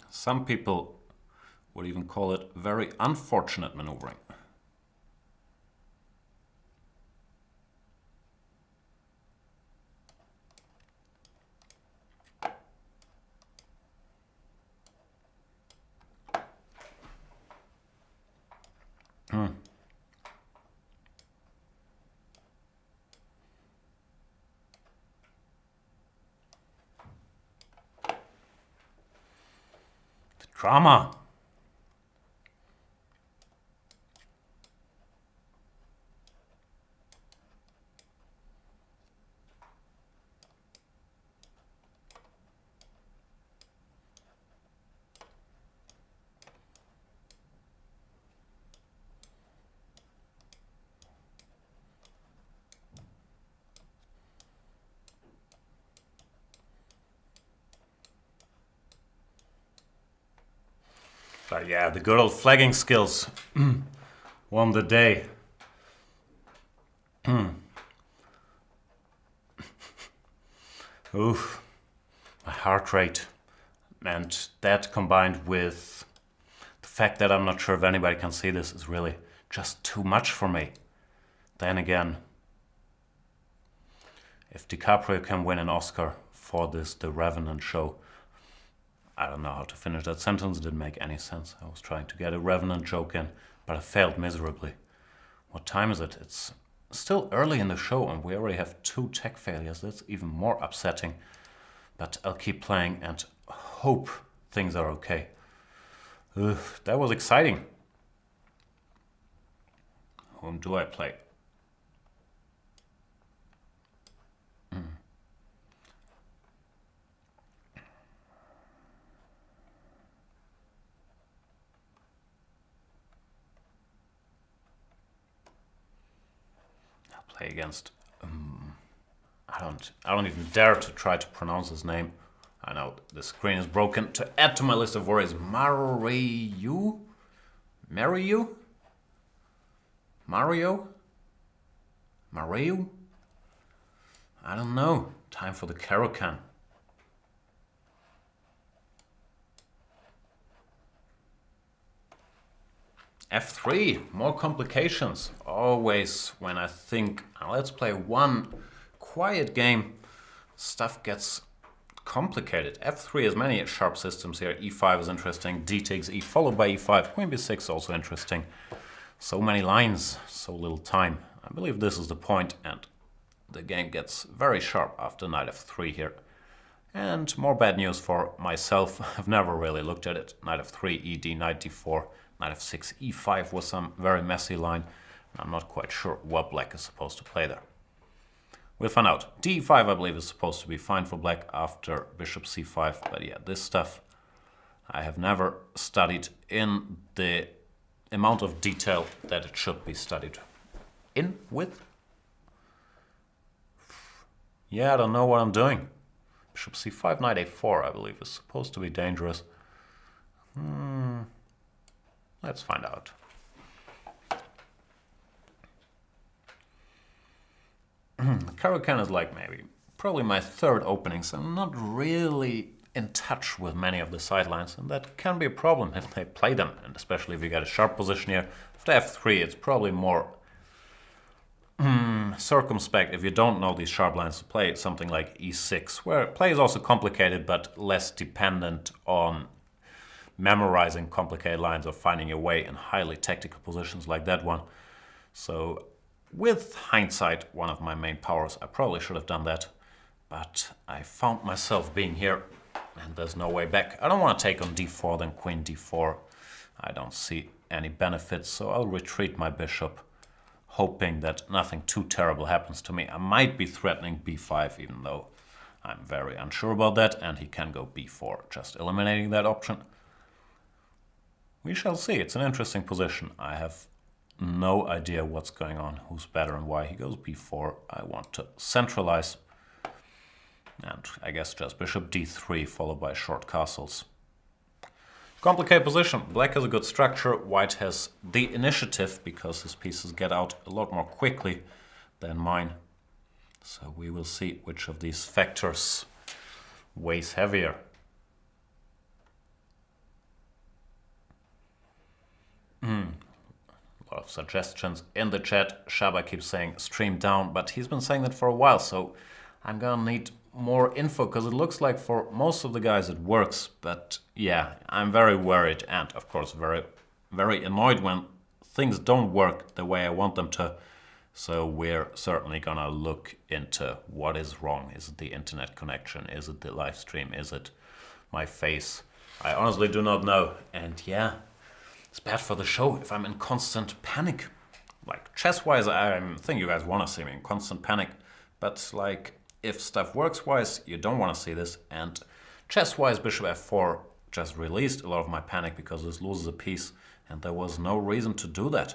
Some people would even call it very unfortunate maneuvering. Drama. But yeah, the good old flagging skills won the day. Oof, my heart rate. And that combined with the fact that I'm not sure if anybody can see this is really just too much for me. Then again, if DiCaprio can win an Oscar for this The Revenant show, I don't know how to finish that sentence, it didn't make any sense. I was trying to get a Revenant joke in, but I failed miserably. What time is it? It's still early in the show and we already have 2 tech failures. That's even more upsetting. But I'll keep playing and hope things are okay. Ugh, that was exciting. Whom do I play? Play against. I don't even dare to try to pronounce his name. I know the screen is broken. To add to my list of worries, Mario. I don't know. Time for the Karokan. F3, more complications. Always when I think, let's play one quiet game, stuff gets complicated. F3 has many sharp systems here. E5 is interesting. D takes E followed by E5. Queen B6 also interesting. So many lines, so little time. I believe this is the point, and the game gets very sharp after knight F3 here. And more bad news for myself. I've never really looked at it. Knight F3, ED, knight D4. Knight F6, E5 was some very messy line. I'm not quite sure what black is supposed to play there. We'll find out. D5 I believe is supposed to be fine for black after bishop C5. But yeah, this stuff I have never studied in the amount of detail that it should be studied in with. Yeah, I don't know what I'm doing. Bishop C5, knight A4 I believe is supposed to be dangerous. Let's find out. Karokan is like probably my third opening, so I'm not really in touch with many of the sidelines, and that can be a problem if they play them, and especially if you get a sharp position here. After F3, it's probably more circumspect if you don't know these sharp lines to play something like E6, where play is also complicated but less dependent on memorizing complicated lines or finding your way in highly tactical positions like that one. So with hindsight, one of my main powers, I probably should have done that, but I found myself being here And there's no way back. I don't want to take on d4, then queen d4. I don't see any benefits, so I'll retreat my bishop, hoping that nothing too terrible happens to me. I might be threatening b5, even though I'm very unsure about that, and he can go b4, just eliminating that option. We shall see. It's an interesting position. I have no idea what's going on, who's better and why. He goes b4. I want to centralize. And I guess just bishop d3 followed by short castles. Complicated position. Black has a good structure. White has the initiative because his pieces get out a lot more quickly than mine. So we will see which of these factors weighs heavier. A lot of suggestions in the chat. Shaba keeps saying stream down, but he's been saying that for a while, so I'm gonna need more info because it looks like for most of the guys it works. But yeah, I'm very worried and of course very, very annoyed when things don't work the way I want them to. So we're certainly gonna look into what is wrong. Is it the internet connection? Is it the live stream? Is it my face? I honestly do not know. And yeah, it's bad for the show if I'm in constant panic. Like chess-wise, I think you guys want to see me in constant panic. But like if stuff works-wise, you don't want to see this. And chess-wise, bishop f4 just released a lot of my panic because this loses a piece. And there was no reason to do that.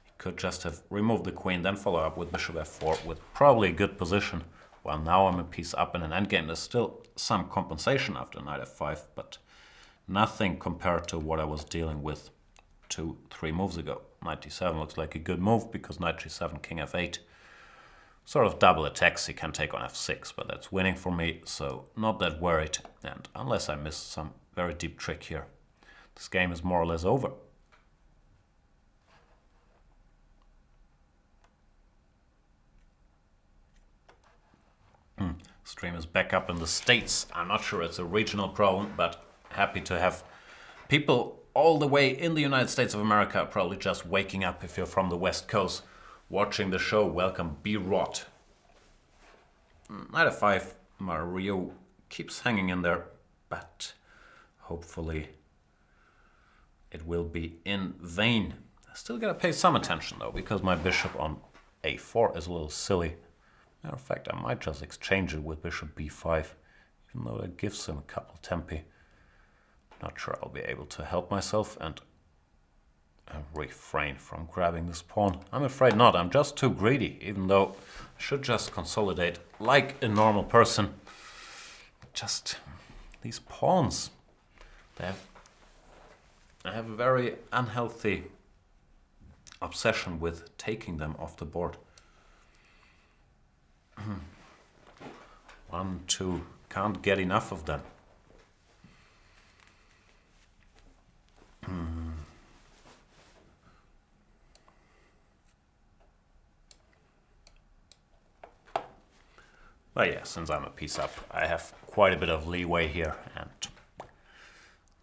He could just have removed the queen, then follow up with bishop f4 with probably a good position. Well, now I'm a piece up in an endgame. There's still some compensation after knight f5, but nothing compared to what I was dealing with 2-3 moves ago. Knight d7 looks like a good move because knight g7, king f8. Sort of double attacks. He can take on f6, but that's winning for me, so not that worried. And unless I miss some very deep trick here, this game is more or less over. Stream is back up in the States. I'm not sure it's a regional problem, but happy to have people all the way in the United States of America, probably just waking up if you're from the West Coast, watching the show. Welcome, B-Rot. Knight f5, Mario keeps hanging in there, but hopefully it will be in vain. I still gotta pay some attention though, because my bishop on a4 is a little silly. Matter of fact, I might just exchange it with bishop b5, even though that gives him a couple tempi. Not sure I'll be able to help myself and refrain from grabbing this pawn. I'm afraid not. I'm just too greedy, even though I should just consolidate like a normal person. Just these pawns, I have a very unhealthy obsession with taking them off the board. 1, 2, can't get enough of them. But yeah, since I'm a piece up, I have quite a bit of leeway here, and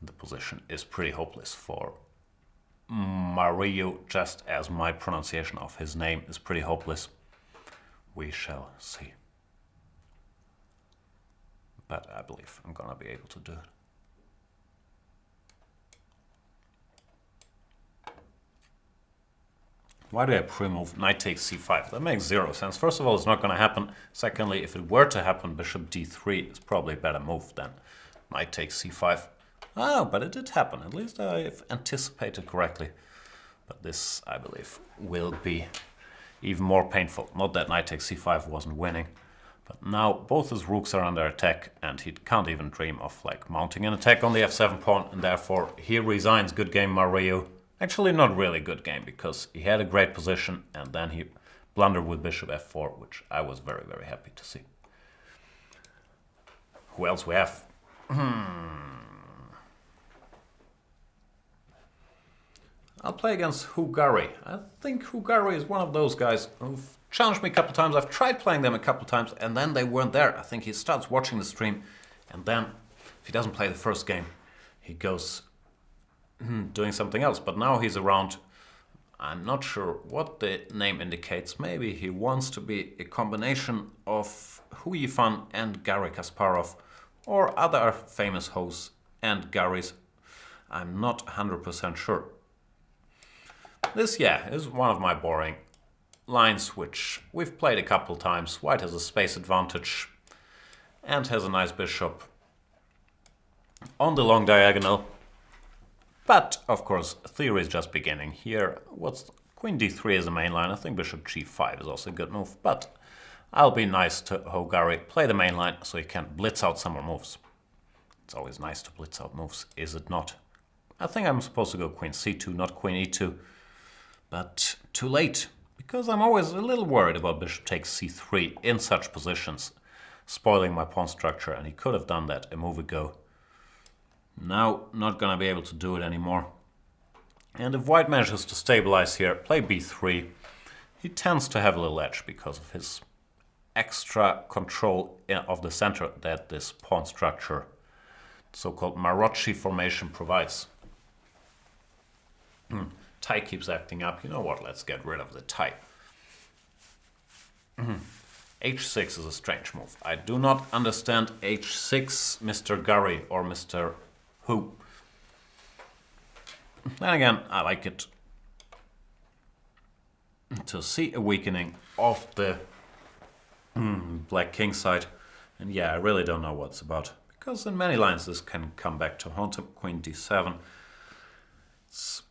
the position is pretty hopeless for Mario, just as my pronunciation of his name is pretty hopeless. We shall see. But I believe I'm gonna be able to do it. Why do I pre-move knight takes c5? That makes zero sense. First of all, it's not going to happen. Secondly, if it were to happen, bishop d3 is probably a better move than knight takes c5. Oh, but it did happen. At least I've anticipated correctly. But this, I believe, will be even more painful. Not that knight takes c5 wasn't winning, but now both his rooks are under attack, and he can't even dream of like mounting an attack on the f7 pawn, and therefore he resigns. Good game, Mario. Actually, not really good game, because he had a great position, and then he blundered with bishop f4, which I was very, very happy to see. Who else we have? I'll play against Hugari. I think Hugari is one of those guys who've challenged me a couple times. I've tried playing them a couple times, and then they weren't there. I think he starts watching the stream, and then if he doesn't play the first game, he goes doing something else. But now he's around. I'm not sure what the name indicates. Maybe he wants to be a combination of Hu Yifan and Garry Kasparov, or other famous hoes and Garys. I'm not 100% sure. This, yeah, is one of my boring lines, which we've played a couple times. White has a space advantage and has a nice bishop on the long diagonal. But, of course, theory is just beginning. Here, Queen d3 is the main line. I think bishop g5 is also a good move, but I'll be nice to Hogari, play the main line so he can blitz out some more moves. It's always nice to blitz out moves, is it not? I think I'm supposed to go queen c2, not queen e2, but too late, because I'm always a little worried about bishop takes c3 in such positions, spoiling my pawn structure, and he could have done that a move ago. Now, not gonna be able to do it anymore. And if white manages to stabilize here, play b3, he tends to have a little edge because of his extra control of the center that this pawn structure, so-called Marocci formation, provides. Tie keeps acting up. You know what? Let's get rid of the tie. h6 is a strange move. I do not understand h6, Mr. Gurry or Mr. Who. Then again, I like it to see a weakening of the black king side. And yeah, I really don't know what it's about, because in many lines this can come back to haunt him. Queen d7. It's,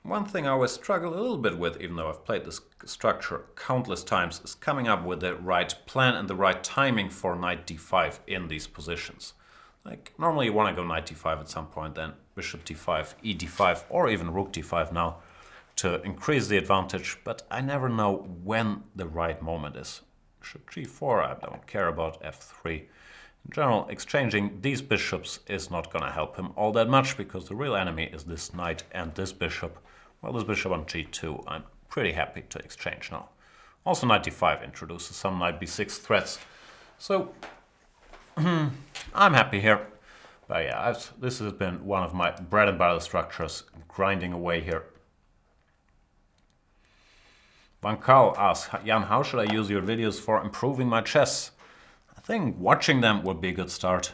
one thing I always struggle a little bit with, even though I've played this structure countless times, is coming up with the right plan and the right timing for knight d5 in these positions. Like, normally you want to go knight d5 at some point, then bishop d5, e d5, or even rook d5 now to increase the advantage, but I never know when the right moment is. Bishop g4, I don't care about. f3. In general, exchanging these bishops is not going to help him all that much, because the real enemy is this knight and this bishop. Well, this bishop on g2, I'm pretty happy to exchange now. Also, knight d5 introduces some knight b6 threats. So, I'm happy here. But yeah, this has been one of my bread and butter structures, grinding away here. Van Kaal asks, Jan, how should I use your videos for improving my chess? I think watching them would be a good start,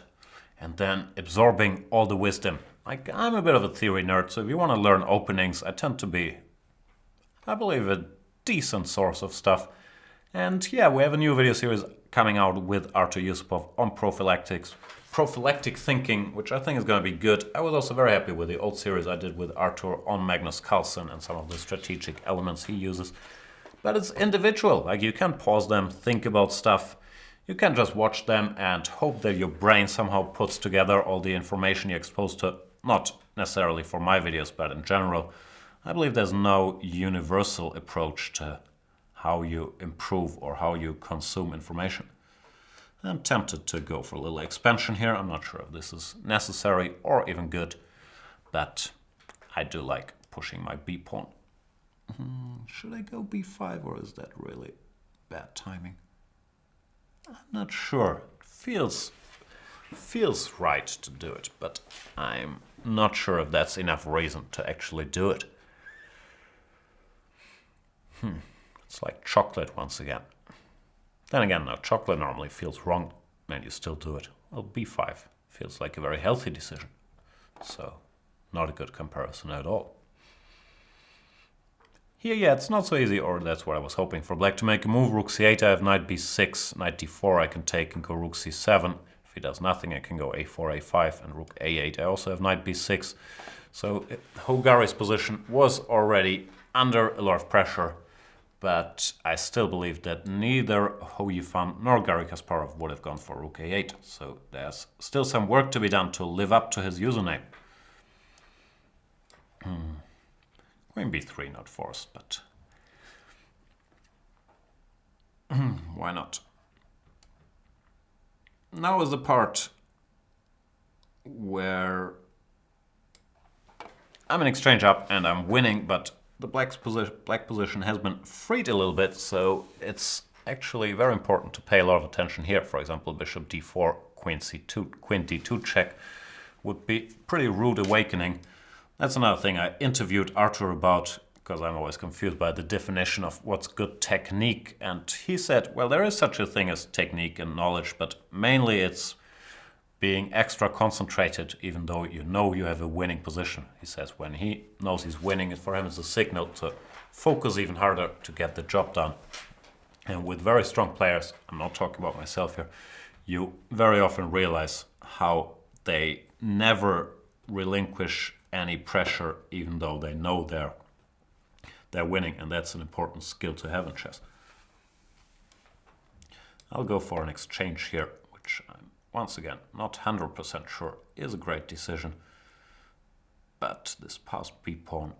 and then absorbing all the wisdom. Like, I'm a bit of a theory nerd, so if you want to learn openings, I tend to be, I believe, a decent source of stuff. And yeah, we have a new video series coming out with Artur Yusupov on prophylactic thinking, which I think is going to be good. I was also very happy with the old series I did with Artur on Magnus Carlsen and some of the strategic elements he uses. But it's individual. Like, you can pause them, think about stuff. You can just watch them and hope that your brain somehow puts together all the information you're exposed to. Not necessarily for my videos, but in general. I believe there's no universal approach to how you improve or how you consume information. I'm tempted to go for a little expansion here. I'm not sure if this is necessary or even good, but I do like pushing my b pawn. Should I go b5, or is that really bad timing? I'm not sure. It feels right to do it, but I'm not sure if that's enough reason to actually do it. It's like chocolate once again. Then again, no, chocolate normally feels wrong, and you still do it. Well, b5 feels like a very healthy decision. So, not a good comparison at all. Here, yeah, it's not so easy, or that's what I was hoping for black to make a move. Rook c8, I have knight b6, knight d4 I can take and go rook c7. If he does nothing, I can go a4, a5, and rook a8. I also have knight b6. So Hogari's position was already under a lot of pressure, but I still believe that neither Ho Yifan nor Garry Kasparov would have gone for rook a8. So there's still some work to be done to live up to his username. Queen b3, not forced, but why not? Now is the part where I'm in exchange up and I'm winning, but the black position has been freed a little bit, so it's actually very important to pay a lot of attention here. For example, bishop d4, queen c2, queen d2 check would be pretty rude awakening. That's another thing I interviewed Artur about because I'm always confused by the definition of what's good technique. And he said, well, there is such a thing as technique and knowledge, but mainly it's being extra concentrated even though you know you have a winning position. He says when he knows he's winning, for him it's a signal to focus even harder to get the job done. And with very strong players, I'm not talking about myself here, you very often realize how they never relinquish any pressure even though they know they're winning, and that's an important skill to have in chess. I'll go for an exchange here, which I'm once again not 100% sure is a great decision, but this passed b pawn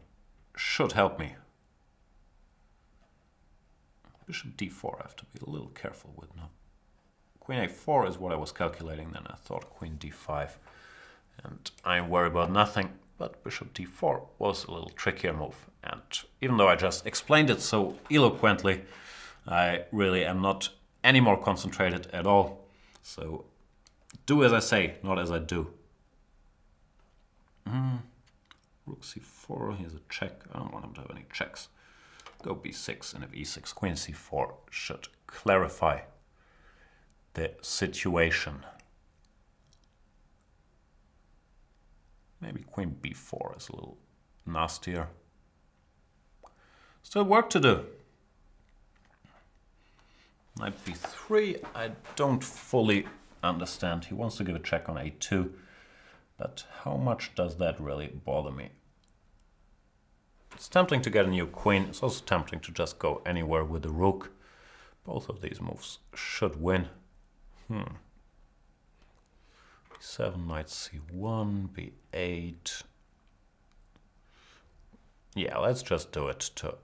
should help me. Bishop d4 I have to be a little careful with now. Queen a4 is what I was calculating, then I thought queen d5, and I'm worried about nothing, but bishop d4 was a little trickier move. And even though I just explained it so eloquently, I really am not any more concentrated at all. So do as I say, not as I do. Rook c4, here's a check. I don't want him to have any checks. Go b6, and if e6, queen c4 should clarify the situation. Maybe queen b4 is a little nastier. Still work to do. Knight b3, I don't fully understand. He wants to give a check on a2, but how much does that really bother me? It's tempting to get a new queen. It's also tempting to just go anywhere with the rook. Both of these moves should win. b7, knight c1, b8. Yeah, let's just do it to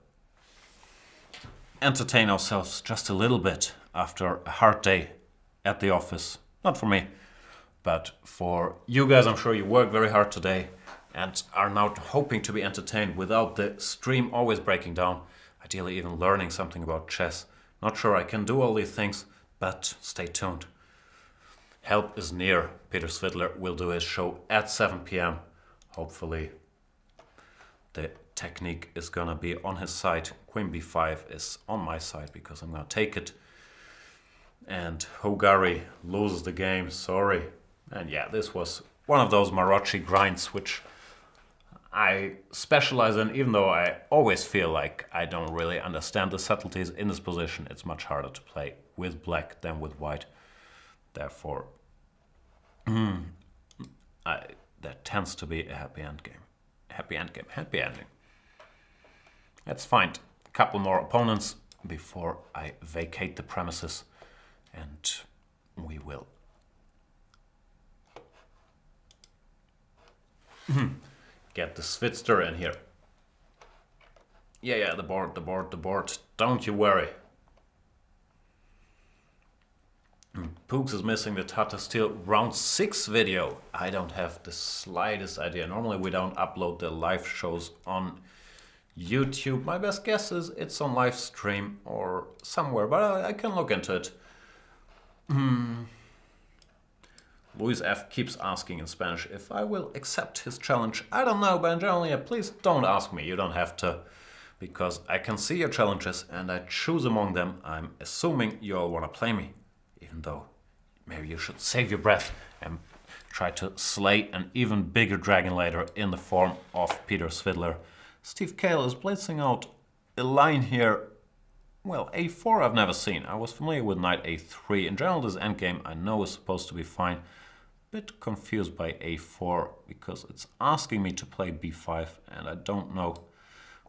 entertain ourselves just a little bit after a hard day at the office. Not for me, but for you guys. I'm sure you worked very hard today and are now hoping to be entertained without the stream always breaking down. Ideally even learning something about chess. Not sure I can do all these things, but stay tuned. Help is near. Peter Svidler will do his show at 7 p.m. Hopefully the technique is gonna be on his side. Queen b5 is on my side because I'm gonna take it. And Hogari loses the game, sorry. And yeah, this was one of those Maroczy grinds which I specialize in, even though I always feel like I don't really understand the subtleties in this position. It's much harder to play with black than with white. Therefore, that tends to be a happy endgame. Happy endgame, happy ending. Let's find a couple more opponents before I vacate the premises, and we will get the Svitster in here. Yeah, the board. Don't you worry. Pooks is missing the Tata Steel round 6 video. I don't have the slightest idea. Normally we don't upload the live shows on YouTube. My best guess is it's on live stream or somewhere, but I can look into it. Luis F. keeps asking in Spanish if I will accept his challenge. I don't know, but in general, yeah, please don't ask me. You don't have to, because I can see your challenges and I choose among them. I'm assuming you all want to play me, even though maybe you should save your breath and try to slay an even bigger dragon later in the form of Peter Svidler. Steve Kale is blitzing out a line here. Well, a4 I've never seen. I was familiar with knight a3. In general, this endgame I know is supposed to be fine. Bit confused by a4 because it's asking me to play b5 and I don't know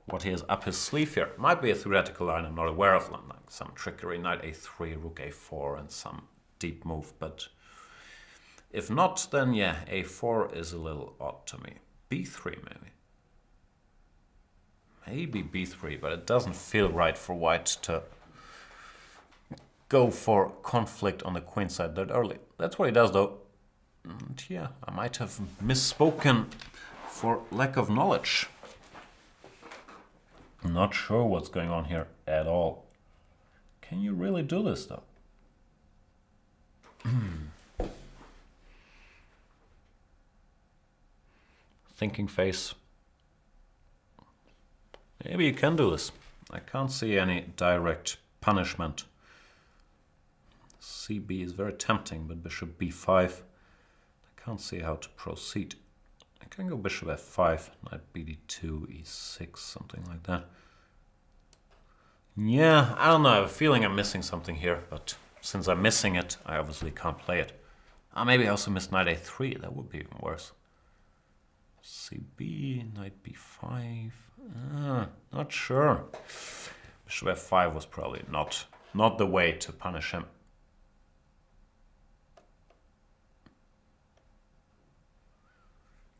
what he has up his sleeve here. Might be a theoretical line I'm not aware of, like some trickery, knight a3, rook a4 and some deep move, but if not, then yeah, a4 is a little odd to me. b3 maybe b3, but it doesn't feel right for white to go for conflict on the queen side that early. That's what he does though. And yeah, I might have misspoken for lack of knowledge. I'm not sure what's going on here at all. Can you really do this though? Thinking face. Maybe you can do this. I can't see any direct punishment. CB is very tempting, but bishop b5. I can't see how to proceed. I can go bishop f5, knight bd2, e6, something like that. Yeah, I don't know, I have a feeling I'm missing something here, but since I'm missing it, I obviously can't play it. Maybe I also missed knight a3, that would be even worse. CB, knight b5, not sure. Bishop f5 was probably not the way to punish him.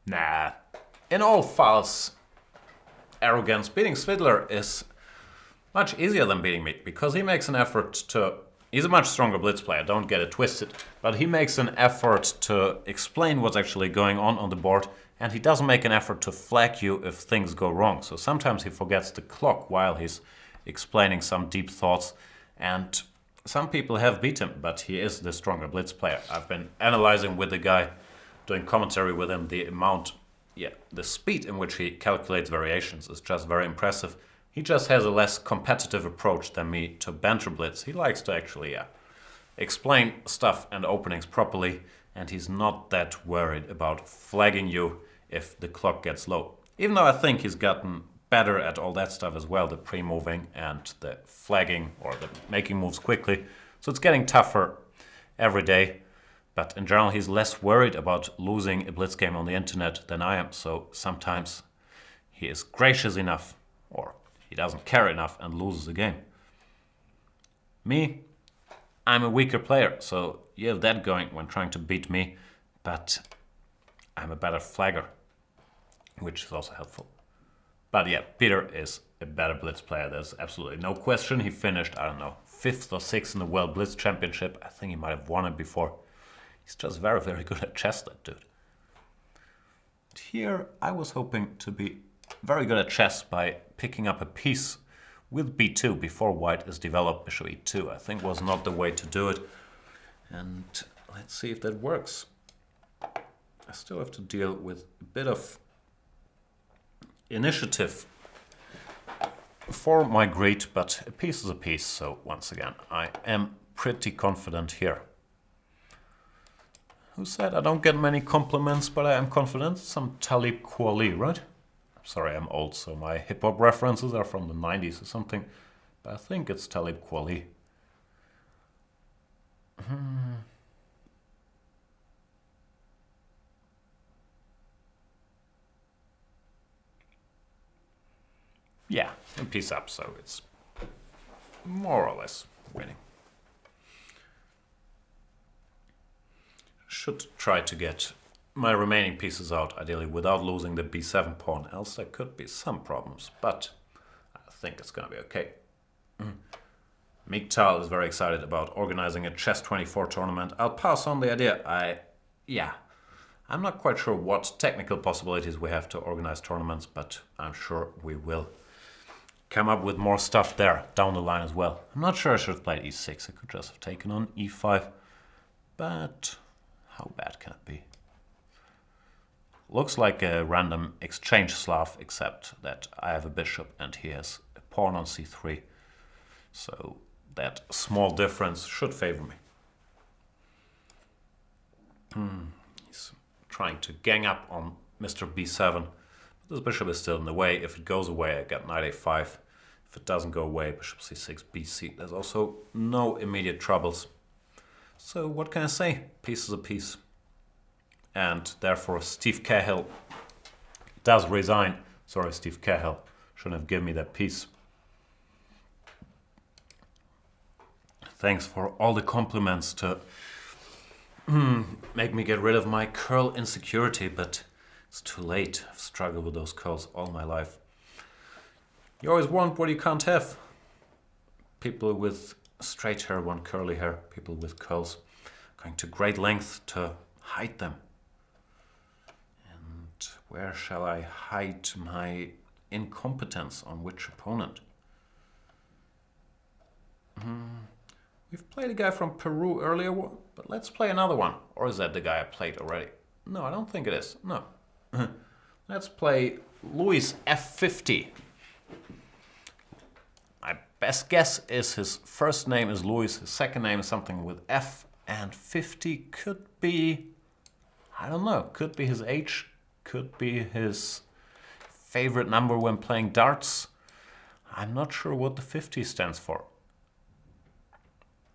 Nah, in all false arrogance, beating Svidler is much easier than beating me, because he makes an effort to... He's a much stronger blitz player, don't get it twisted, but he makes an effort to explain what's actually going on the board, and he doesn't make an effort to flag you if things go wrong. So sometimes he forgets the clock while he's explaining some deep thoughts, and some people have beat him, but he is the stronger blitz player. I've been analyzing with the guy, doing commentary with him, the speed in which he calculates variations is just very impressive. He just has a less competitive approach than me to Banter Blitz. He likes to actually explain stuff and openings properly, and he's not that worried about flagging you if the clock gets low. Even though I think he's gotten better at all that stuff as well, the pre-moving and the flagging or the making moves quickly. So it's getting tougher every day. But in general, he's less worried about losing a blitz game on the internet than I am. So sometimes he is gracious enough, or he doesn't care enough and loses the game. Me, I'm a weaker player, so you have that going when trying to beat me, but I'm a better flagger, which is also helpful. But yeah, Peter is a better blitz player. There's absolutely no question. He finished, I don't know, 5th or 6th in the World Blitz Championship. I think he might have won it before. He's just very, very good at chess, that dude. But here, I was hoping to be very good at chess by picking up a piece with b2 before white is developed. Bishop e2, I think, was not the way to do it. And let's see if that works. I still have to deal with a bit of initiative for my greed, but a piece is a piece. So once again, I am pretty confident here. Who said I don't get many compliments, but I am confident? Some Talib Kweli, right? Sorry, I'm old, so my hip-hop references are from the 90s or something. But I think it's Talib Kweli. Yeah, a piece up, so it's more or less winning. Should try to get my remaining pieces out, ideally without losing the b7 pawn, else there could be some problems, but I think it's gonna be okay. Miktal is very excited about organizing a Chess 24 tournament. I'll pass on the idea. I'm not quite sure what technical possibilities we have to organize tournaments, but I'm sure we will come up with more stuff there down the line as well. I'm not sure I should have played e6. I could just have taken on e5, but how bad can it be? Looks like a random exchange Slav, except that I have a bishop and he has a pawn on c3. So that small difference should favor me. He's trying to gang up on Mr. b7. But this bishop is still in the way. If it goes away, I get knight a5. If it doesn't go away, bishop c6, bc. There's also no immediate troubles. So what can I say? Piece is a piece. And therefore Steve Cahill does resign. Sorry, Steve Cahill. Shouldn't have given me that piece. Thanks for all the compliments to make me get rid of my curl insecurity, but it's too late. I've struggled with those curls all my life. You always want what you can't have. People with straight hair want curly hair. People with curls going to great lengths to hide them. And where shall I hide my incompetence on which opponent? We've played a guy from Peru earlier, but let's play another one. Or is that the guy I played already? No, I don't think it is. No. Let's play Louis F50. best guess is his first name is Luis, his second name is something with F, and 50 could be, I don't know, could be his age, could be his favorite number when playing darts. I'm not sure what the 50 stands for.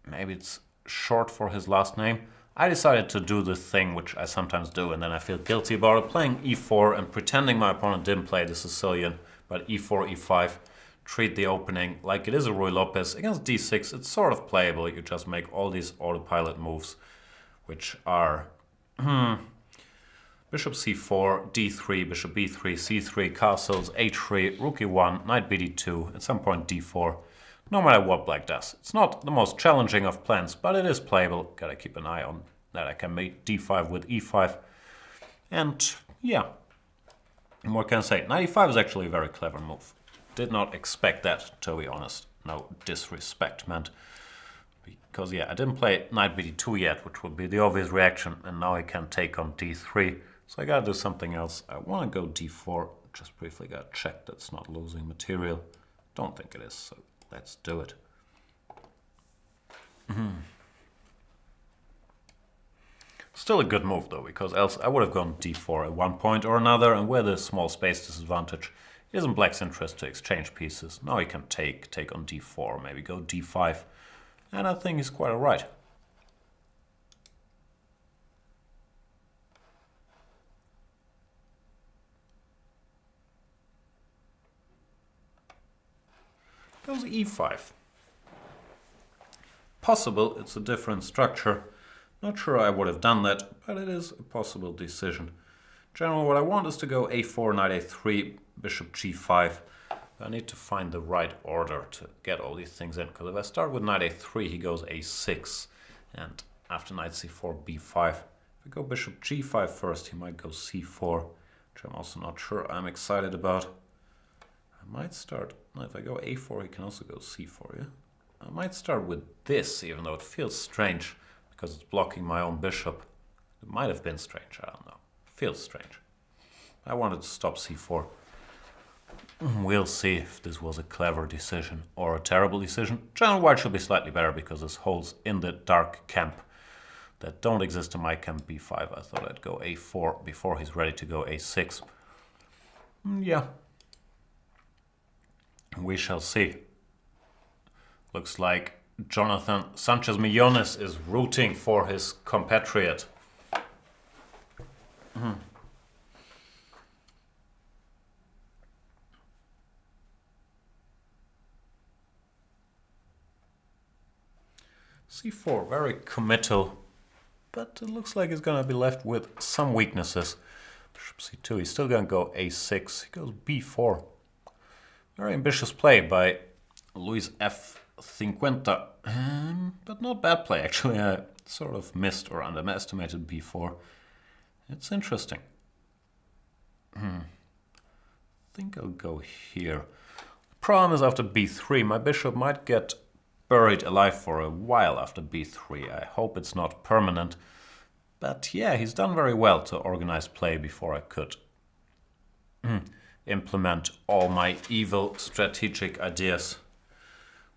Maybe it's short for his last name. I decided to do the thing which I sometimes do, and then I feel guilty about it, playing e4 and pretending my opponent didn't play the Sicilian, but e4, e5, treat the opening like it is a Ruy Lopez. Against d6, it's sort of playable. You just make all these autopilot moves, which are bishop c4, d3, bishop b3, c3, castles, h3, rook e1, knight bd2, at some point d4. No matter what black does. It's not the most challenging of plans, but it is playable. Gotta keep an eye on that. I can make d5 with e5. And yeah, and what can I say? Knight e5 is actually a very clever move. Did not expect that, to be honest. No disrespect meant. Because yeah, I didn't play knight bd2 yet, which would be the obvious reaction, and now I can take on d3. So I gotta do something else. I wanna go d4. Just briefly gotta check that's not losing material. Don't think it is, so let's do it. Still a good move though, because else I would have gone d4 at one point or another, and with a small space disadvantage, it isn't black's interest to exchange pieces. Now he can take on d4, maybe go d5, and I think he's quite alright. Goes e5. Possible, it's a different structure. Not sure I would have done that, but it is a possible decision. Generally, what I want is to go a4, knight a3, bishop g5. I need to find the right order to get all these things in, because if I start with knight a3, he goes a6, and after knight c4, b5. If I go bishop g5 first, he might go c4, which I'm also not sure I'm excited about. I might start, if I go a4, he can also go c4, yeah? I might start with this, even though it feels strange, because it's blocking my own bishop. It might have been strange, I don't know. Feels strange. I wanted to stop c4. We'll see if this was a clever decision or a terrible decision. General white should be slightly better because there's holes in the dark camp that don't exist in my camp b5. I thought I'd go a4 before he's ready to go a6. Yeah. We shall see. Looks like Jonathan Sanchez Millones is rooting for his compatriot. c4, very committal, but it looks like he's going to be left with some weaknesses. Bishop c2, he's still going to go a6, he goes b4. Very ambitious play by Luis F. 50, but not bad play actually. I sort of missed or underestimated b4. It's interesting. I think I'll go here. The problem is after b3, my bishop might get buried alive for a while after b3. I hope it's not permanent. But yeah, he's done very well to organize play before I could implement all my evil strategic ideas.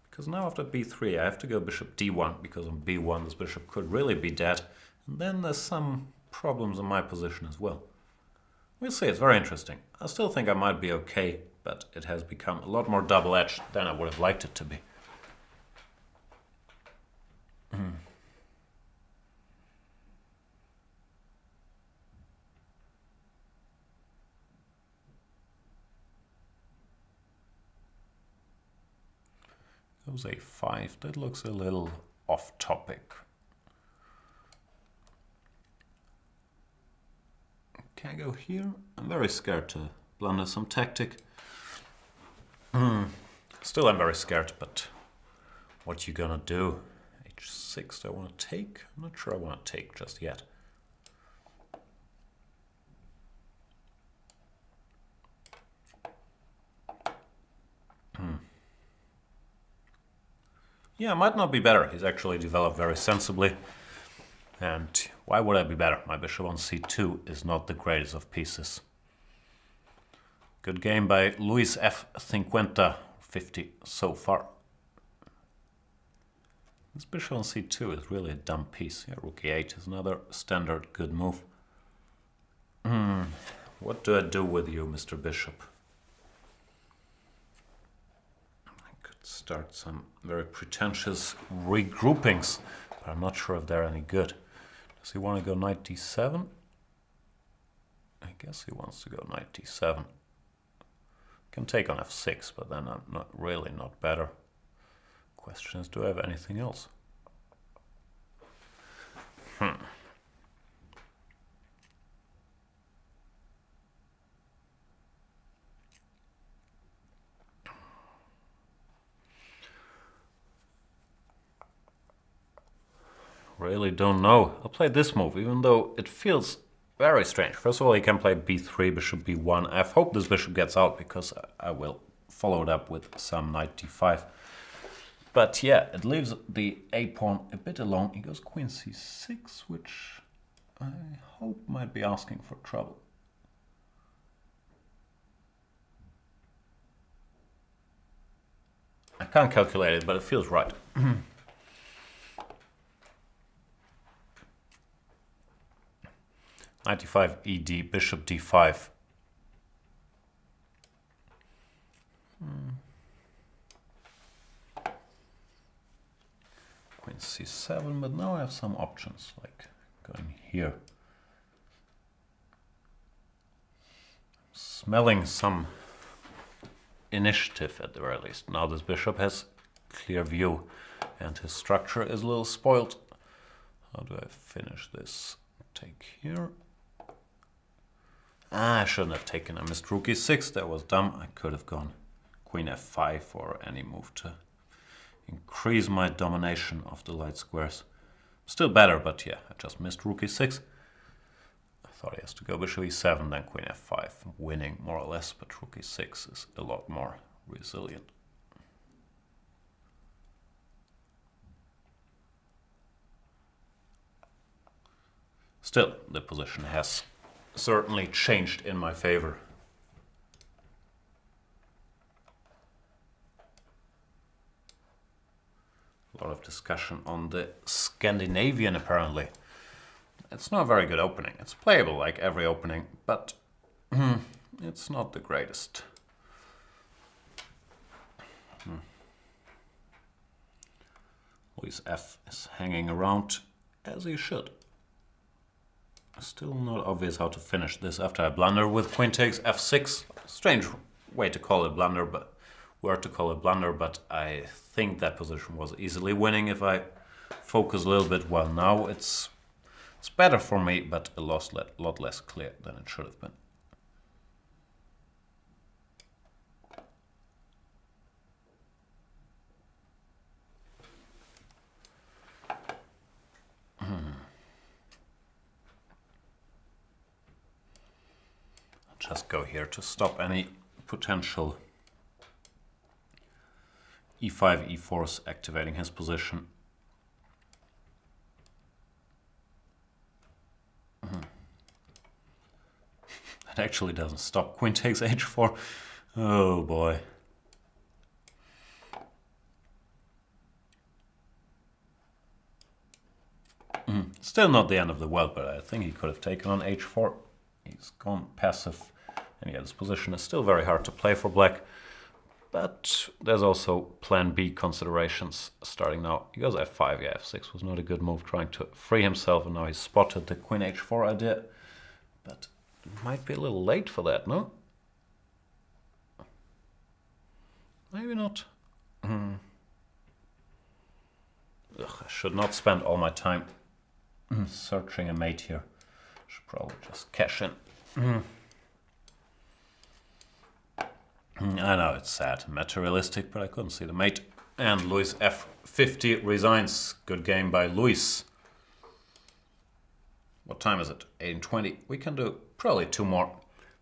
Because now after b3 I have to go bishop d1, because on b1 this bishop could really be dead. And then there's some problems in my position as well. We'll see, it's very interesting. I still think I might be okay, but it has become a lot more double-edged than I would have liked it to be. Goes a5, that looks a little off topic. Can I go here? I'm very scared to blunder some tactic. Still I'm very scared, but what you gonna do? h6, do I want to take? I'm not sure I want to take just yet. Yeah, might not be better. He's actually developed very sensibly. And why would I be better? My bishop on c2 is not the greatest of pieces. Good game by Luis F. 50 so far. This bishop on c2 is really a dumb piece. Yeah, rook e8 is another standard good move. What do I do with you, Mr. Bishop? I could start some very pretentious regroupings, but I'm not sure if they're any good. Does he want to go knight d7? I guess he wants to go knight d7. Can take on f6, but then I'm not better. Question is, do I have anything else? Really don't know. I'll play this move, even though it feels very strange. First of all, he can play b3, bishop b1. I hope this bishop gets out, because I will follow it up with some knight d5. But yeah, it leaves the a-pawn a bit alone. He goes queen c6, which I hope might be asking for trouble. I can't calculate it, but it feels right. Knight d5, ed, bishop d5. Queen c7, but now I have some options, like going here. Smelling some initiative at the very least. Now this bishop has clear view, and his structure is a little spoiled. How do I finish this? Take here. I shouldn't have taken. I missed rook e6. That was dumb. I could have gone queen f5 or any move to increase my domination of the light squares. Still better, but yeah, I just missed rook e6. I thought he has to go bishop e7, then queen f5, winning more or less, but rook e6 is a lot more resilient. Still, the position has certainly changed in my favor. A lot of discussion on the Scandinavian, apparently. It's not a very good opening. It's playable like every opening, but it's not the greatest. Louis F is hanging around, as he should. Still not obvious how to finish this after I blunder with queen takes f6. Strange way to call it blunder, but I think that position was easily winning if I focus a little bit. Well, now it's better for me, but a lot less clear than it should have been. Just go here to stop any potential e5, e4s activating his position. That actually doesn't stop. Queen takes h4. Oh boy. Still not the end of the world, but I think he could have taken on h4. He's gone passive. And yeah, this position is still very hard to play for black. But there's also plan B considerations starting now. He goes f5, yeah, f6 was not a good move, trying to free himself, and now he's spotted the queen h4 idea. But it might be a little late for that, no? Maybe not. Ugh, I should not spend all my time searching a mate here. Should probably just cash in. I know it's sad, materialistic, but I couldn't see the mate. And Louis F50 resigns. Good game by Louis. What time is it? 8:20. We can do probably two more.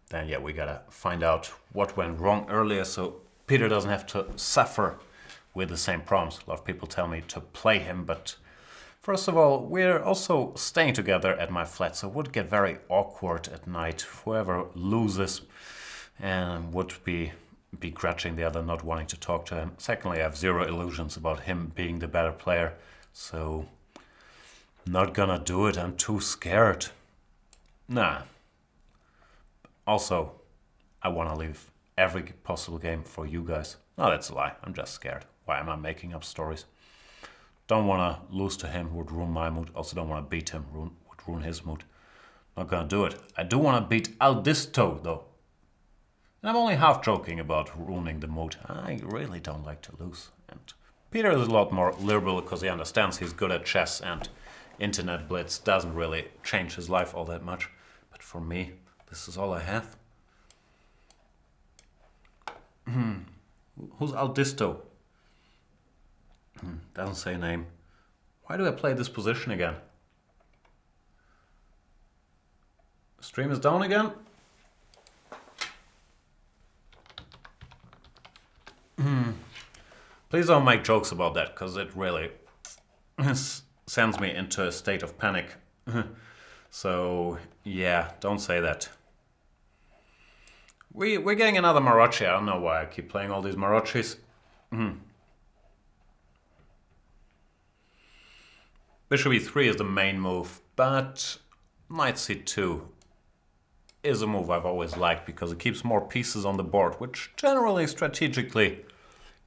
Then yeah, we gotta find out what went wrong earlier so Peter doesn't have to suffer with the same problems. A lot of people tell me to play him, but first of all, we're also staying together at my flat, so it would get very awkward at night. Whoever loses and would be begrudging the other, not wanting to talk to him. Secondly, I have zero illusions about him being the better player. So, not gonna do it, I'm too scared. Nah. Also, I wanna leave every possible game for you guys. No, that's a lie, I'm just scared. Why am I making up stories? Don't wanna lose to him, would ruin my mood. Also don't wanna beat him, would ruin his mood. Not gonna do it. I do wanna beat Aldisto though. And I'm only half joking about ruining the mood. I really don't like to lose. And Peter is a lot more liberal because he understands he's good at chess and Internet Blitz doesn't really change his life all that much. But for me, this is all I have. Who's Aldisto? Doesn't say a name. Why do I play this position again? Stream is down again. Please don't make jokes about that, because it really sends me into a state of panic. So, yeah, don't say that. We're getting another Marochi. I don't know why I keep playing all these Marochis. Bishop e3 is the main move, but Knight c2 is a move I've always liked because it keeps more pieces on the board, which generally strategically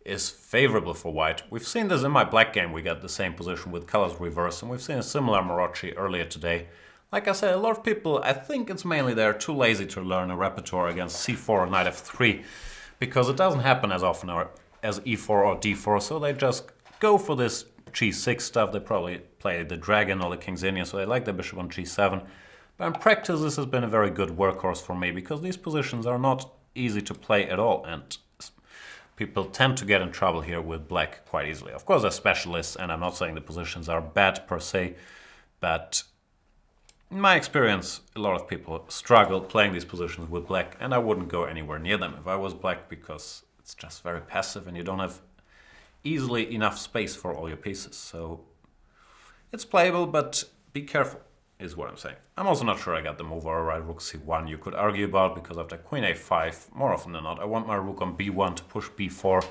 is favorable for white. We've seen this in my black game, we got the same position with colors reversed, and we've seen a similar Marochi earlier today. Like I said, a lot of people, I think it's mainly they're too lazy to learn a repertoire against c4 or knight f3, because it doesn't happen as often as e4 or d4, so they just go for this g6 stuff. They probably play the dragon or the king's Indian, so they like the bishop on g7. But in practice, this has been a very good workhorse for me, because these positions are not easy to play at all, and people tend to get in trouble here with black quite easily. Of course, they're specialists, and I'm not saying the positions are bad per se, but in my experience, a lot of people struggle playing these positions with black, and I wouldn't go anywhere near them if I was black, because it's just very passive and you don't have easily enough space for all your pieces. So it's playable, but be careful, is what I'm saying. I'm also not sure I got the move alright. Rook c1 you could argue about, because after queen a5, more often than not, I want my rook on b1 to push b4,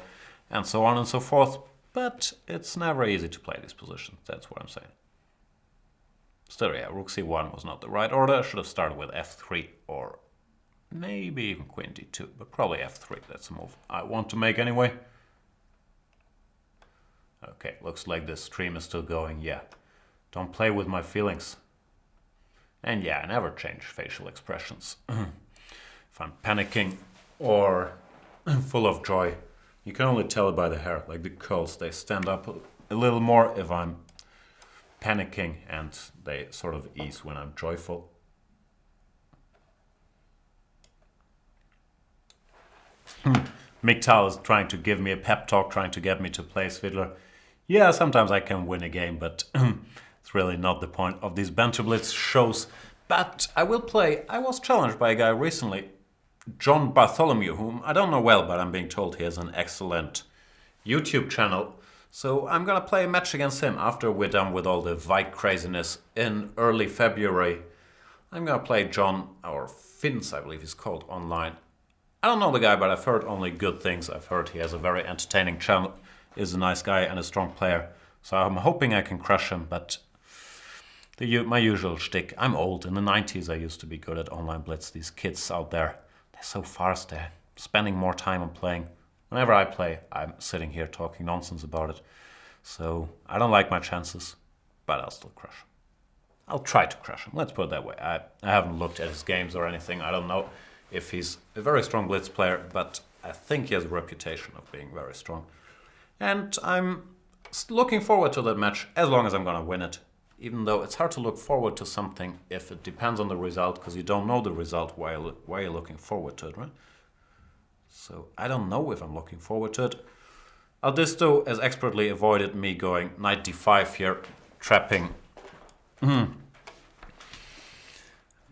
and so on and so forth. But it's never easy to play these positions, that's what I'm saying. Still, yeah, rook c1 was not the right order. I should have started with f3, or maybe even queen d2, but probably f3. That's a move I want to make anyway. Okay, looks like this stream is still going, yeah. Don't play with my feelings. And yeah, I never change facial expressions. If I'm panicking or full of joy, you can only tell it by the hair. Like the curls, they stand up a little more if I'm panicking, and they sort of ease when I'm joyful. Miktal is trying to give me a pep talk, trying to get me to play Svidler. Yeah, sometimes I can win a game, but it's really not the point of these Banter Blitz shows. But I will play. I was challenged by a guy recently, John Bartholomew, whom I don't know well, but I'm being told he has an excellent YouTube channel. So I'm gonna play a match against him after we're done with all the Vike craziness in early February. I'm gonna play John, or Finns I believe he's called, online. I don't know the guy, but I've heard only good things. I've heard he has a very entertaining channel, is a nice guy and a strong player. So I'm hoping I can crush him, but my usual shtick. I'm old. In the 90s I used to be good at online blitz. These kids out there, they're so fast, they're spending more time on playing. Whenever I play, I'm sitting here talking nonsense about it. So I don't like my chances, but I'll still crush him. I'll try to crush him, let's put it that way. I haven't looked at his games or anything. I don't know if he's a very strong blitz player, but I think he has a reputation of being very strong. And I'm looking forward to that match as long as I'm going to win it. Even though it's hard to look forward to something if it depends on the result, because you don't know the result while you're looking forward to it, right? So I don't know if I'm looking forward to it. Aldisto has expertly avoided me going knight d5 here, trapping.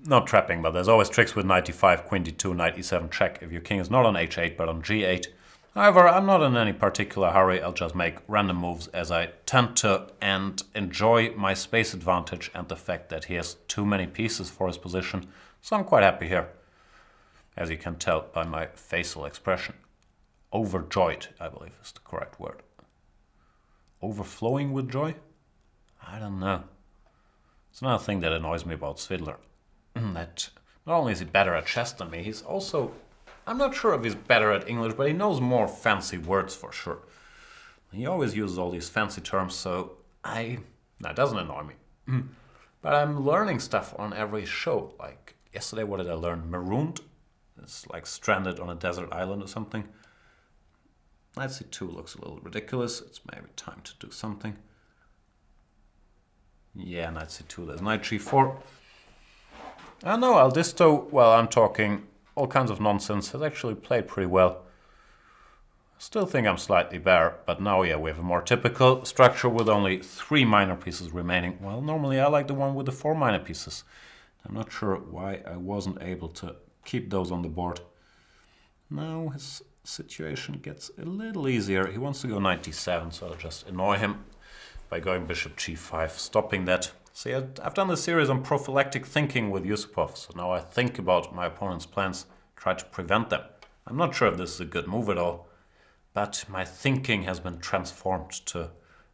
Not trapping, but there's always tricks with knight d5, queen d2, knight e7 check if your king is not on h8 but on g8. However, I'm not in any particular hurry. I'll just make random moves as I tend to and enjoy my space advantage and the fact that he has too many pieces for his position. So I'm quite happy here, as you can tell by my facial expression. Overjoyed, I believe is the correct word. Overflowing with joy? I don't know. It's another thing that annoys me about Svidler. That not only is he better at chess than me, he's also... I'm not sure if he's better at English, but he knows more fancy words for sure. He always uses all these fancy terms, so that doesn't annoy me. But I'm learning stuff on every show. Like yesterday, what did I learn? Marooned? It's like stranded on a desert island or something. Knight c2 looks a little ridiculous. It's maybe time to do something. Yeah, Knight c2. There's Knight g4. I know Aldisto, well, I'm talking all kinds of nonsense, has actually played pretty well. Still think I'm slightly better, but now, yeah, we have a more typical structure with only 3 minor pieces remaining. Well, normally I like the one with the 4 minor pieces. I'm not sure why I wasn't able to keep those on the board. Now his situation gets a little easier. He wants to go knight d7, so I'll just annoy him by going bishop g5, stopping that. See, I've done this series on prophylactic thinking with Yusupov, so now I think about my opponent's plans, try to prevent them. I'm not sure if this is a good move at all, but my thinking has been transformed to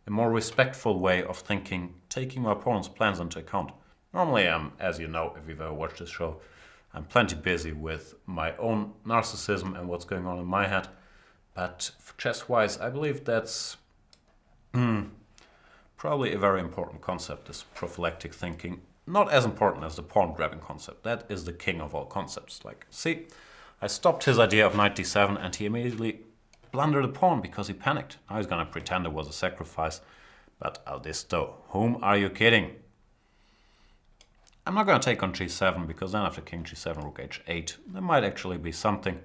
a more respectful way of thinking, taking my opponent's plans into account. Normally I'm, as you know, if you've ever watched this show, I'm plenty busy with my own narcissism and what's going on in my head, but chess-wise, I believe that's probably a very important concept, this prophylactic thinking. Not as important as the pawn-grabbing concept. That is the king of all concepts. Like, see, I stopped his idea of knight d7 and he immediately blundered a pawn because he panicked. Now he's going to pretend it was a sacrifice. But Aldisto, whom are you kidding? I'm not going to take on g7 because then after king g7, rook h8, there might actually be something.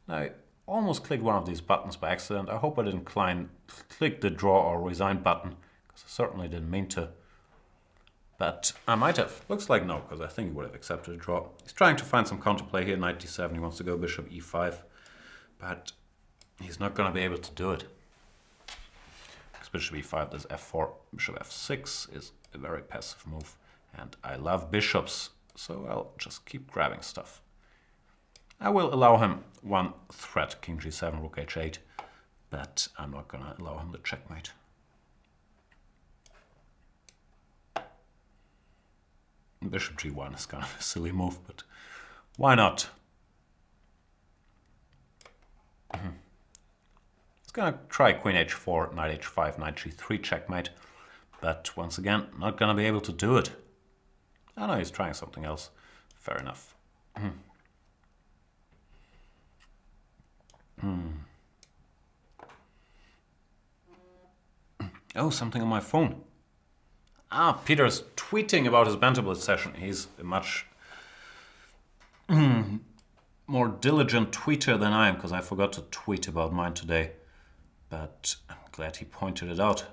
Now, I almost clicked one of these buttons by accident. I hope I didn't click the draw or resign button. I certainly didn't mean to, but I might have. Looks like no, because I think he would have accepted a draw. He's trying to find some counterplay here, knight d7. He wants to go bishop e5, but he's not going to be able to do it. Because bishop e5, there's f4. Bishop f6 is a very passive move, and I love bishops, so I'll just keep grabbing stuff. I will allow him one threat, king g7, rook h8, but I'm not going to allow him the checkmate. Bishop g1 is kind of a silly move, but why not? It's going to try queen h4, knight h5, knight g3 checkmate, but once again, not going to be able to do it. I know he's trying something else. Fair enough. Oh, something on my phone. Peter's tweeting about his Banter Blitz session. He's a much more diligent tweeter than I am, because I forgot to tweet about mine today. But I'm glad he pointed it out.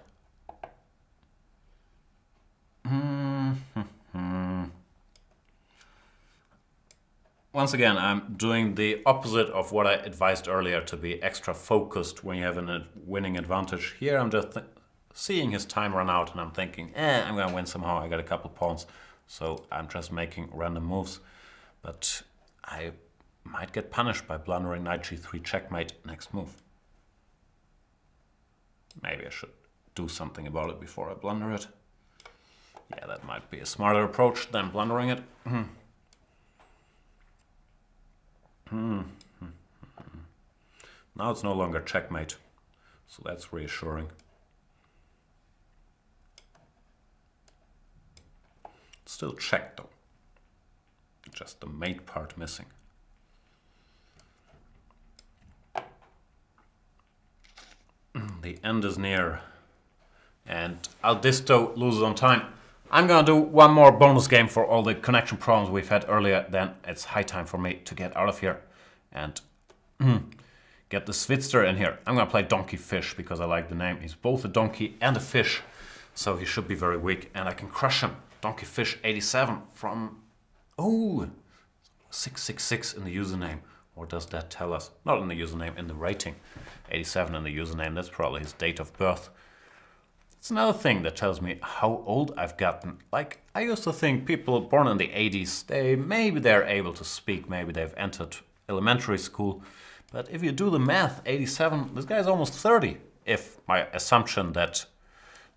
Once again, I'm doing the opposite of what I advised earlier, to be extra focused when you have a winning advantage. Here I'm just seeing his time run out and I'm thinking, I'm going to win somehow. I got a couple pawns, so I'm just making random moves. But I might get punished by blundering knight g3 checkmate next move. Maybe I should do something about it before I blunder it. Yeah, that might be a smarter approach than blundering it. Now it's no longer checkmate, so that's reassuring. Still check though. Just the mate part missing. The end is near. And Aldisto loses on time. I'm gonna do one more bonus game for all the connection problems we've had earlier. Then it's high time for me to get out of here and get the Svitzer in here. I'm gonna play Donkey Fish because I like the name. He's both a donkey and a fish, so he should be very weak and I can crush him. Donkey Fish 87 from 666 in the username. What does that tell us? Not in the username, in the rating. 87 in the username, that's probably his date of birth. It's another thing that tells me how old I've gotten. Like, I used to think people born in the 80s, maybe they're able to speak, maybe they've entered elementary school. But if you do the math, 87, this guy's almost 30. If my assumption that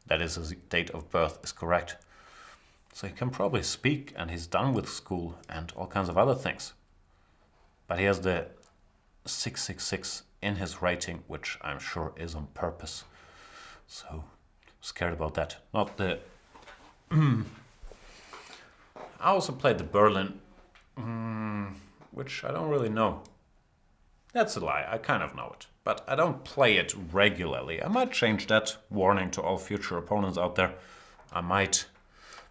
that is, his date of birth is correct. So he can probably speak, and he's done with school and all kinds of other things. But he has the 666 in his rating, which I'm sure is on purpose. So, scared about that. Not the... I also played the Berlin, which I don't really know. That's a lie, I kind of know it. But I don't play it regularly. I might change that. Warning to all future opponents out there. I might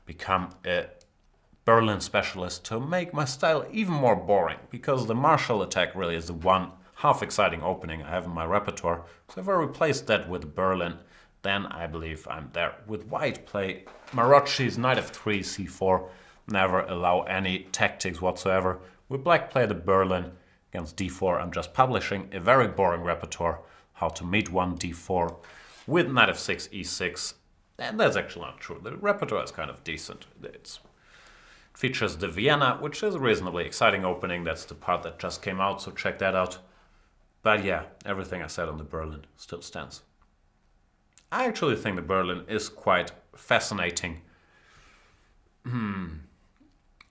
become a Berlin specialist to make my style even more boring, because the martial attack really is the one half exciting opening I have in my repertoire. So if I replace that with Berlin, then I believe I'm there. With white, play Marocchi's knight f3, c4, never allow any tactics whatsoever. With black, play the Berlin against d4. I'm just publishing a very boring repertoire, how to meet one d4 with knight f6, e6. And that's actually not true. The repertoire is kind of decent. It features the Vienna, which is a reasonably exciting opening. That's the part that just came out, so check that out. But yeah, everything I said on the Berlin still stands. I actually think the Berlin is quite fascinating in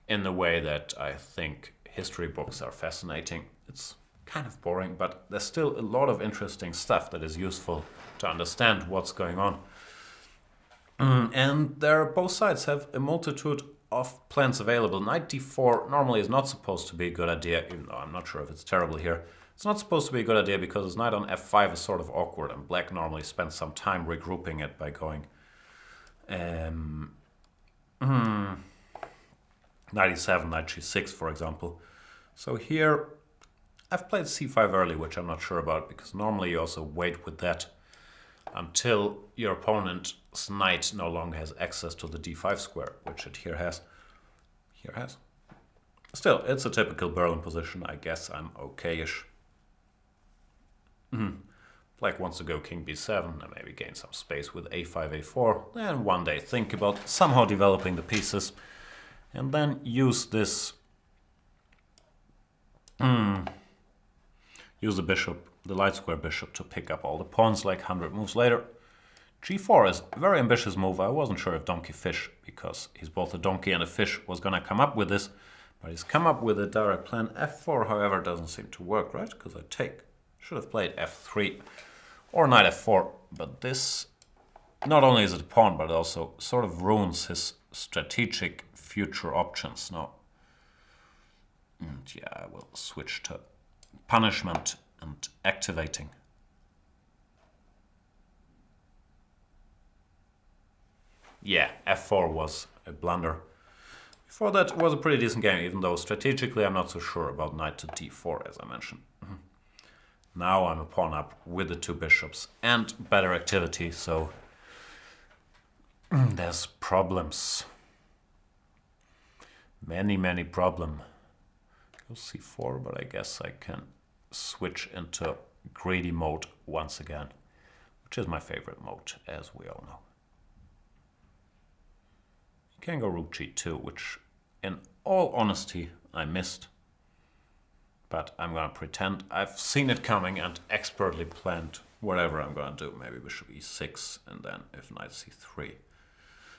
the way that I think history books are fascinating. It's kind of boring, but there's still a lot of interesting stuff that is useful to understand what's going on. And both sides have a multitude of plans available. Knight d4 normally is not supposed to be a good idea, even though I'm not sure if it's terrible here. It's not supposed to be a good idea because his knight on f5 is sort of awkward, and black normally spends some time regrouping it by going knight e7, knight g6, for example. So here I've played c5 early, which I'm not sure about, because normally you also wait with that until your opponent's knight no longer has access to the d5 square, which it here has. Still, it's a typical Berlin position. I guess I'm okay-ish. Black wants to go king b7 and maybe gain some space with a5, a4. Then one day think about somehow developing the pieces. And then use this... use the bishop, the light square bishop, to pick up all the pawns like 100 moves later. g4 is a very ambitious move. I wasn't sure if donkey fish, because he's both a donkey and a fish, was going to come up with this. But he's come up with a direct plan. f4, however, doesn't seem to work, right? Because I take. Should have played f3 or knight f4. But this, not only is it a pawn, but it also sort of ruins his strategic future options now. And yeah, I will switch to punishment and activating. Yeah, f4 was a blunder. Before that, it was a pretty decent game, even though strategically I'm not so sure about knight to d4, as I mentioned. Now I'm a pawn up with the two bishops and better activity, so there's problems. Many problems. Go c4, but I guess I can switch into greedy mode once again, which is my favorite mode, as we all know. You can go rook g2, which in all honesty I missed. But I'm going to pretend I've seen it coming and expertly planned whatever I'm going to do. Maybe bishop e6, and then if knight c3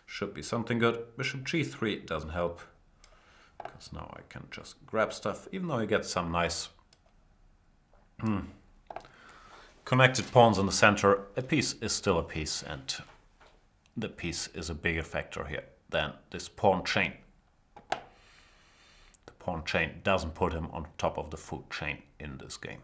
should be something good. Bishop g3 doesn't help, because now I can just grab stuff, even though you get some nice connected pawns in the center. A piece is still a piece, and the piece is a bigger factor here than this pawn chain. The pawn chain doesn't put him on top of the food chain in this game.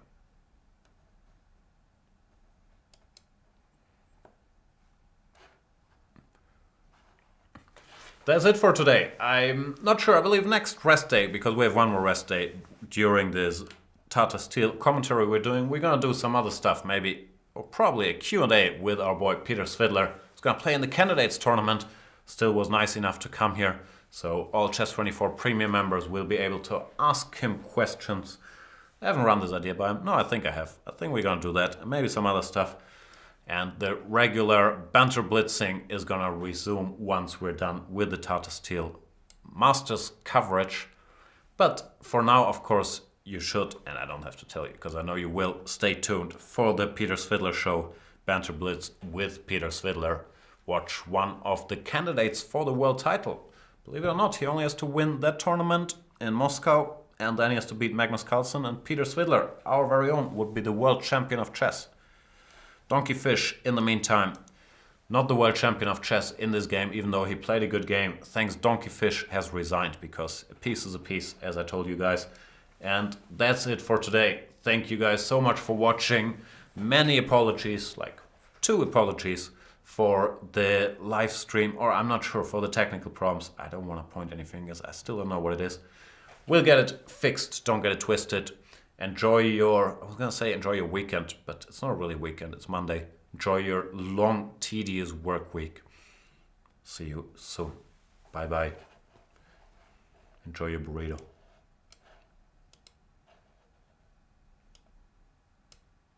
That's it for today. I'm not sure. I believe next rest day, because we have one more rest day during this Tata Steel commentary we're doing, we're going to do some other stuff, maybe, or probably a Q&A with our boy Peter Svidler. He's going to play in the Candidates Tournament. Still was nice enough to come here. So all Chess24 Premium members will be able to ask him questions. I haven't run this idea by him. No, I think I have. I think we're going to do that. And maybe some other stuff. And the regular Banter Blitzing is going to resume once we're done with the Tata Steel Masters coverage. But for now, of course, you should, and I don't have to tell you, because I know you will, stay tuned for the Peter Svidler Show, Banter Blitz with Peter Svidler, watch one of the candidates for the world title. Believe it or not, he only has to win that tournament in Moscow, and then he has to beat Magnus Carlsen, and Peter Svidler, our very own, would be the world champion of chess. Donkey Fish, in the meantime, not the world champion of chess in this game, even though he played a good game. Thanks, Donkey Fish has resigned, because a piece is a piece, as I told you guys. And that's it for today. Thank you guys so much for watching. Many apologies, like 2 apologies, for the live stream, or I'm not sure, for the technical problems. I don't want to point any fingers. I still don't know what it is. We'll get it fixed. Don't get it twisted. Enjoy your, I was going to say enjoy your weekend, but it's not really weekend. It's Monday. Enjoy your long, tedious work week. See you soon. Bye-bye. Enjoy your burrito.